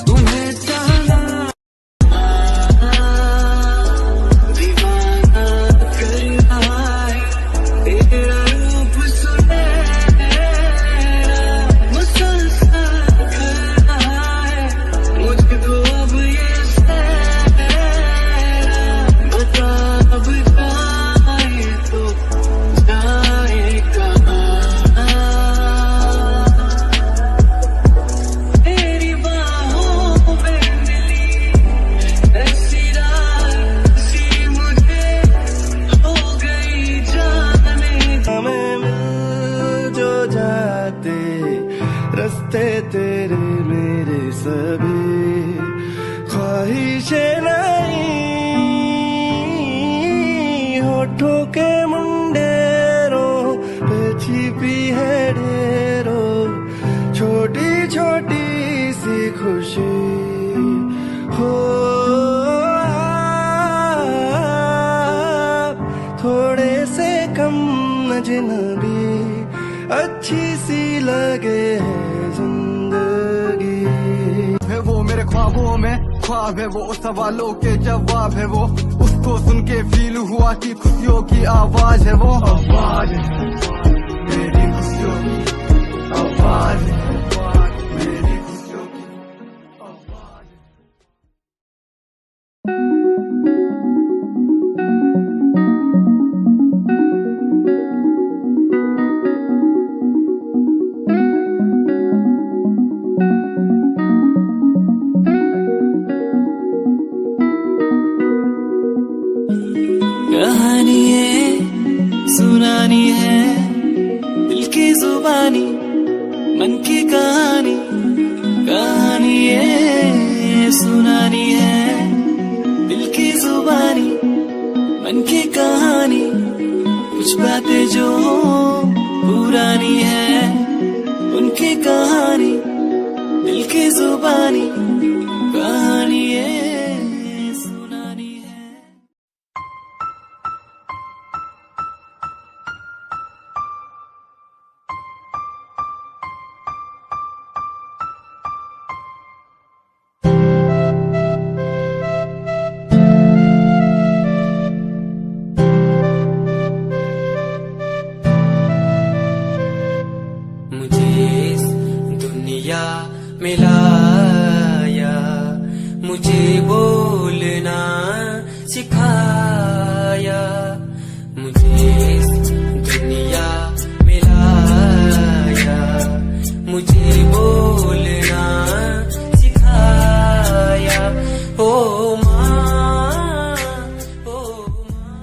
तुम्हें चाहना दीवाना करना है, तेरा रूप सुनहरा मुसलसल करना है, मुझको अब ये सहरा बता, अब जाए तो जाए कहाँ, तेरी बाहों में मिली ऐसी रात सी मुझे हो गई जाने, हमें मिल जो जाते रास्ते तेरे मेरे सभी, ख्वाहिशें नहीं होठों के मुंडेरों पे छिपी है ढेरों, छोटी छोटी सी खुशी हो, थोड़े से कम अजनबी अच्छी सी लगे है जिंदगी, है वो मेरे ख्वाबों में ख्वाब है, वो उस सवालों के जवाब है, वो उसको सुन के फील हुआ कि खुशियों की आवाज है, वो आवाज है मेरी खुशियों की आवाज है, मेरी खुशियों की आवाज है। कहानी है सुनानी है दिल की जुबानी, मन की कहानी, कहानी है सुनानी है दिल की जुबानी, मन की कहानी, कुछ बातें जो पुरानी है उनकी कहानी, दिल की जुबानी, कहानी है सुनानी है। मुझे इस दुनिया में लाया, मुझे बोलना सिखाया, मुझे इस दुनिया में लाया, मुझे बोलना सिखाया, ओ माँ, ओ माँ।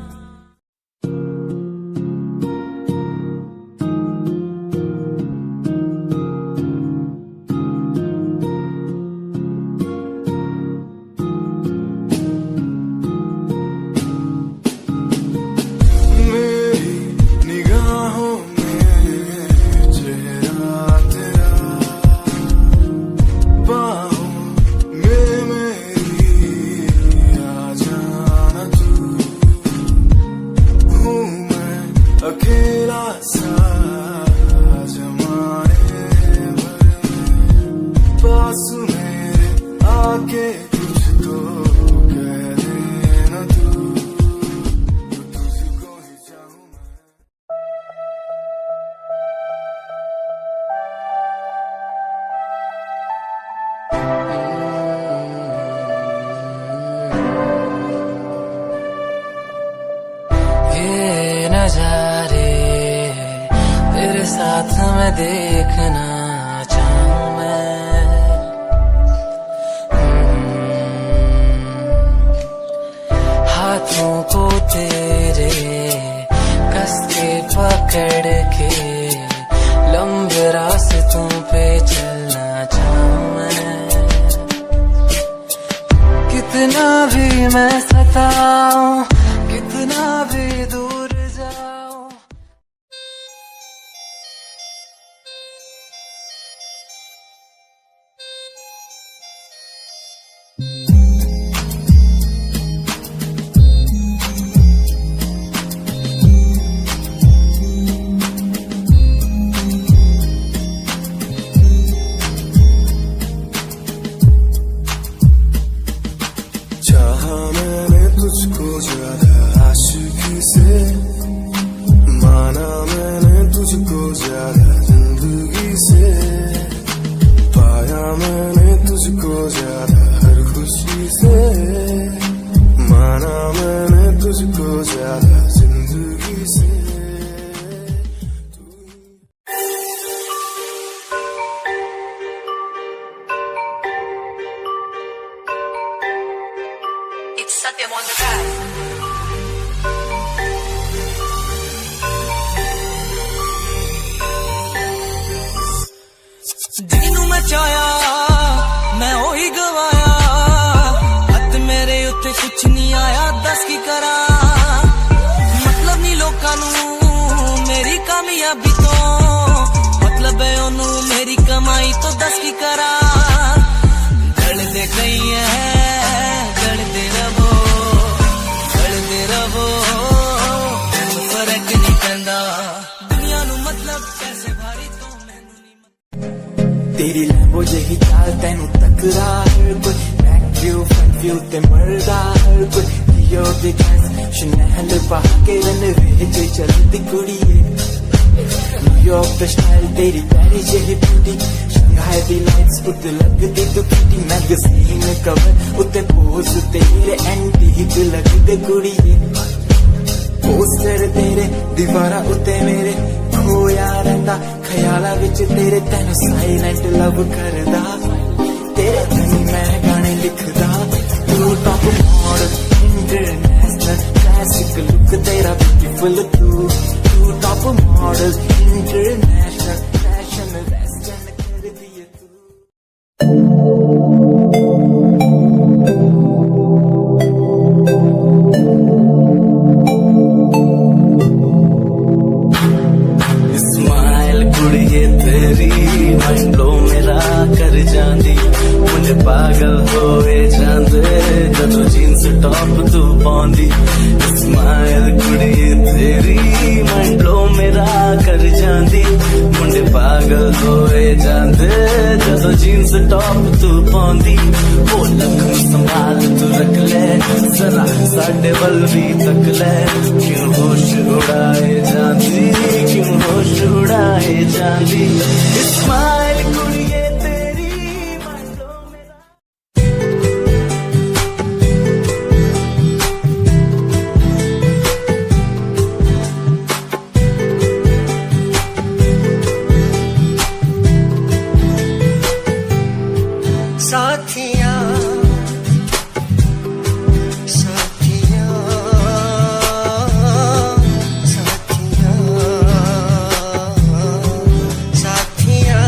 मेरी निगाहों में चेहरा तेरा, बाहों में मेरी आ जाना तू, हूँ मैं अकेला सा जमाने भर, पास मेरे आके कुछ तो कह देना तू, तुझको ही चाहूँ मैं। ये नजारे तेरे साथ मैं देखना चाहूँ मैं, हाथों को तेरे कस के पकड़ के लंबे रास्तों पे चलना चाहूँ मैं, कितना भी मैं सताऊं, कितना भी दूर जाऊं। चाहा मैंने तुझको ज्यादा आशिकी से, माना मैंने तुझको ज्यादा जिंदगी से, पाया मैंने तुझको ज्यादा हर खुशी से, माना मैंने तुझको ज्यादा जिंदगी से। Satyam on the track. ਜਿਹਨੂੰ ਮੈਂ ਚਾਹਿਆ ਮੈਂ ਉਹੀ ਗਵਾਇਆ, ਹੱਥ ਮੇਰੇ ਉੱਤੇ ਕੁਛ ਨਹੀਂ ਆਇਆ, ਦੱਸ ਕੀ ਕਰਾਂ। ਮਤਲਬ ਨਹੀਂ ਲੋਕਾਂ ਨੂੰ ਮੇਰੀ ਕਾਮਯਾਬੀ ਤੋਂ, ਮਤਲਬ ਹੈ ਉਹਨੂੰ ਮੇਰੀ ਕਮਾਈ ਤੋਂ, ਦੱਸ ਕੀ ਕਰਾਂ। ਗਲਦੇ ਗਈ ਹੈ ਗਲਦੇ ਰਵੋ, ਗਲਦੇ ਰਵੋ, ਫਰਕ ਨਹੀਂ ਪੈਂਦਾ ਦੁਨੀਆ ਨੂੰ, ਮਤਲਬ ਪੈਸੇ ਭਾਰੀ ਤੋਂ तेरी लैम्बो जही चाल तेनू तकरा हर कोई, बैक व्यू फ्रंट व्यू ते मरदा हर कोई, लियो दी गैस शनैल पहा के रनवे च चलदी कुड़िए। न्यूयॉर्क दा स्टाइल तेरी प्यारी जही ब्यूटी, शंघाई दी लाइट्स उत्ते लगदी तू किटी, मैगज़ीन कवर उत्ते पोज तेरे एंटीक लगदे कुड़िए। पोस्टर तेरे दीवारा उत्ते मेरे खोया रहिंदा, ख्याला विच तेरे तैनू साइलेंट लव करदा, तेरे धनी मैं गाने लिखदा। तू top model international classic look तेरा ब्यूटीफुल, तू top model international fashion western कर दिए तू। कुड़िए तेरी माइंड ब्लो मेरा कर जांदी, मुझे पागल होए जांदे जदों जीन्स टॉप तू पाउंदी। स्माइल कुड़िए तेरी माइंड ब्लो मेरा कर जांदी, मुझे पागल होए जांदे जदों जीन्स टॉप तू पाउंदी। वो लखन संभाल तू रख ले जरा साडे वल भी तक ले, क्यों होश उड़ाए जांदी, क्यों होश उड़ाए जांदी। स्माइल कुड़िए तेरी माइंड ब्लो मेरा। साथिया साथिया साथिया साथिया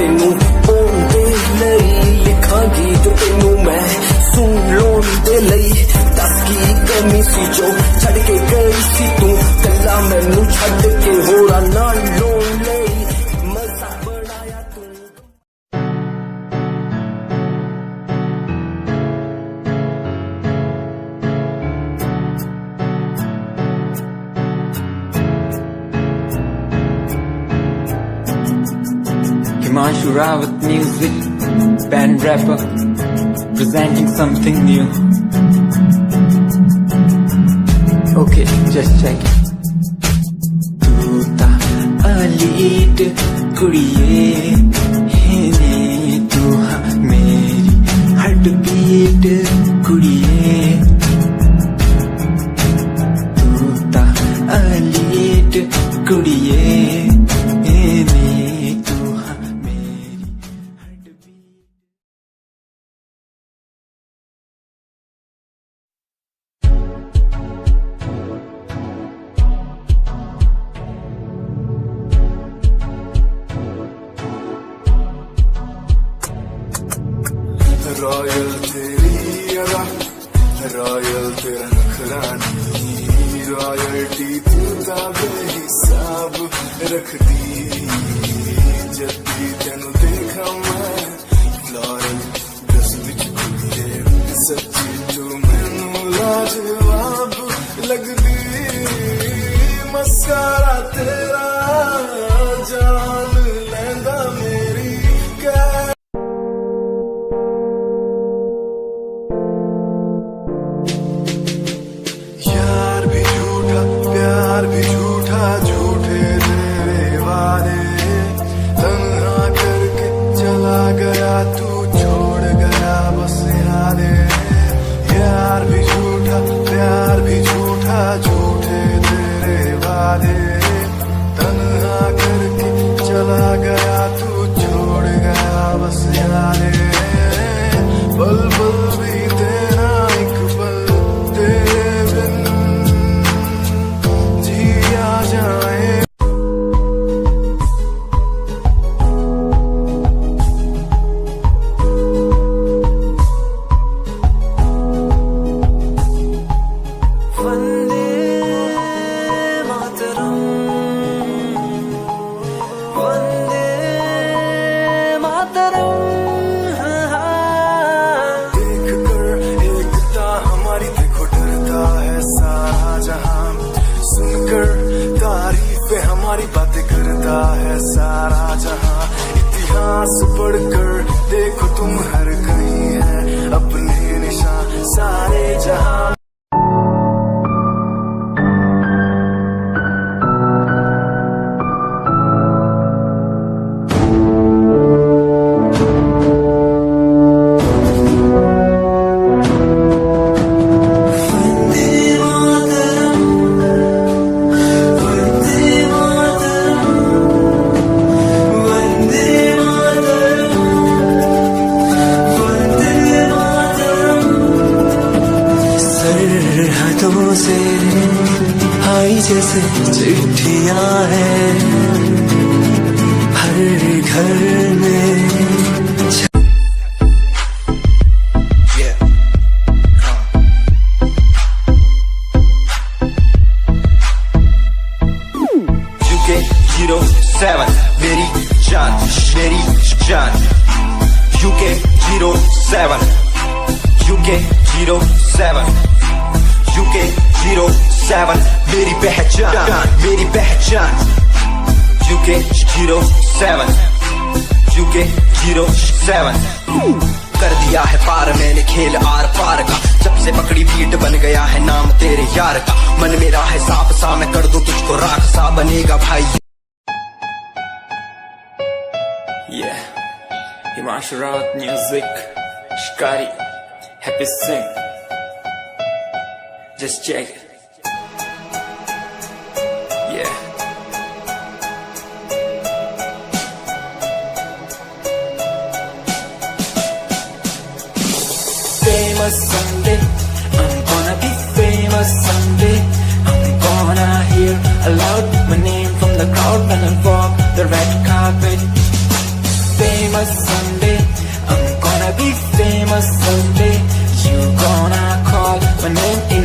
तेनू पाउंदे लई लिखा गीत तेनू मैं सुन लोन दे लई दस की कमी सी जो छड़ के गई सी तू कला मैनू छड़ के होरा ना लोन लई मजा बनाया तू Himanshu Rawat music, band rapper, presenting something new. Okay, just check it. तू ता अलीट कुड़िए हिने तू हाँ मेरी हार्ट बीट कुड़िए तू ता अलीट कुड़िए रॉयल तेरी अदा रॉयल तेरा नखरानी रॉयल्टी तू ता बेहिसाब रख दी जब भी तेनू देखा मैं फ्लोरल ड्रेस विच कुड़िए सच्ची तू मैनू लाजवाब लगदी मस्कारा तेरा जान लैंदा मेरी प्यार भी झूठा झूठे तेरे वादे तन्हा करके चला गया तू छोड़ गया बस यादे यार भी झूठा प्यार भी झूठा झूठे तेरे वादे तन्हा करके चला गया तू छोड़ गया बस यादे पल पल भी तेरा एक पल तेरे बिन जिया जाए वंदे मातरम वंदे मातरम देख कर एकता हमारी देखो डरता है सारा जहां सुनकर तारीफें हमारी बातें करता है सारा जहां इतिहास पढ़कर देखो तुम हर कहीं है अपने निशान सारे जहां सरहदों से आई जैसे चिट्ठियां हैं हर घर में UK 07 मेरी जान UK 07 UK 07 UK 07 मेरी पहचान UK 07 UK 07 कर दिया है पार मैंने खेल आर पार का जब से पकड़ी बीट बन गया है नाम तेरे यार का मन मेरा है साफ सा मैं कर दूं तुझको राख सा बनेगा भाई Yeah, Himanshu Rawat music, Shikari, Happy Singh. Just check it. Yeah. Famous someday, I'm gonna be famous someday. I'm gonna hear aloud my name from the crowd when I walk the red carpet. famous someday. I'm gonna be famous someday. You gonna call my name in.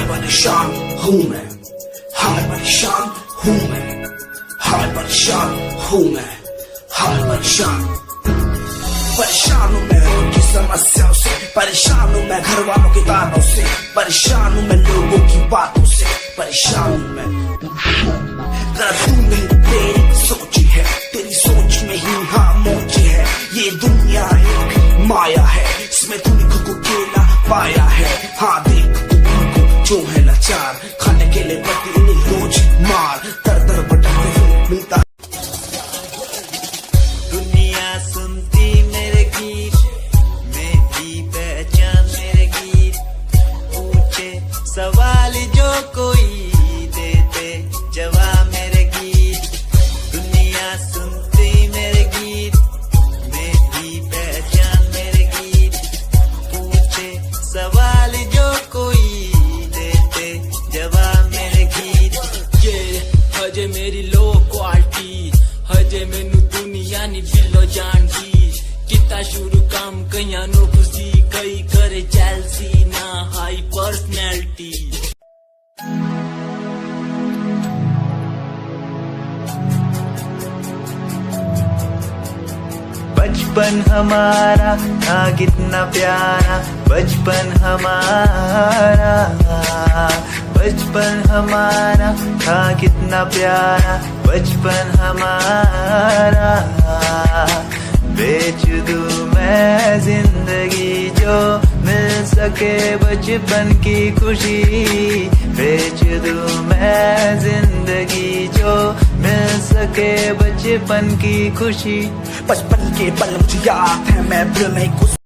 परेशान हूँ मैं, हाय परेशान हूँ मैं, हाय परेशान हूँ मैं, हाय परेशान। परेशान हूँ मैं उनकी समस्याओं से, परेशान हूँ मैं घर वालों के तानों से, परेशान हूँ मैं लोगों की बातों से, परेशान हूँ मैं। जरा तू नहीं तेरी सोची है, तेरी सोच में ही हाँ मोची है। ये दुनिया एक माया है, इसमें तूने खुद को अकेला पाया है। हाँ देख जो है लाचार, खाने के लिए पति उन्हें रोज मार, दर दर भटकते हुए मिलता। दुनिया सुनती मेरे गीत, मेरी पहचान मेरे गीत, पूछे सवाल जो कोई देते जवाब मेरे गीत। दुनिया सुनती मेरे गीत, मेरी पहचान मेरे गीत, पूछे सवाल जो कोई जवाब मेरे गीत। ये हजे मेरी लो क्वालिटी, हजे मैनू दुनिया नी दिलो जानदी। किता शुरू काम कईयां नो खुशी, कई करे जेलसी ना हाई पर्सनैलिटी। बचपन हमारा था कितना प्यारा, बचपन हमारा, बचपन हमारा था कितना प्यारा, बचपन हमारा। बेच दूं मैं जिंदगी जो मिल सके बचपन की खुशी, बेच दूं मैं जिंदगी जो मिल सके बचपन की खुशी। बचपन के पल मुझे याद है, मैं दिल में घुस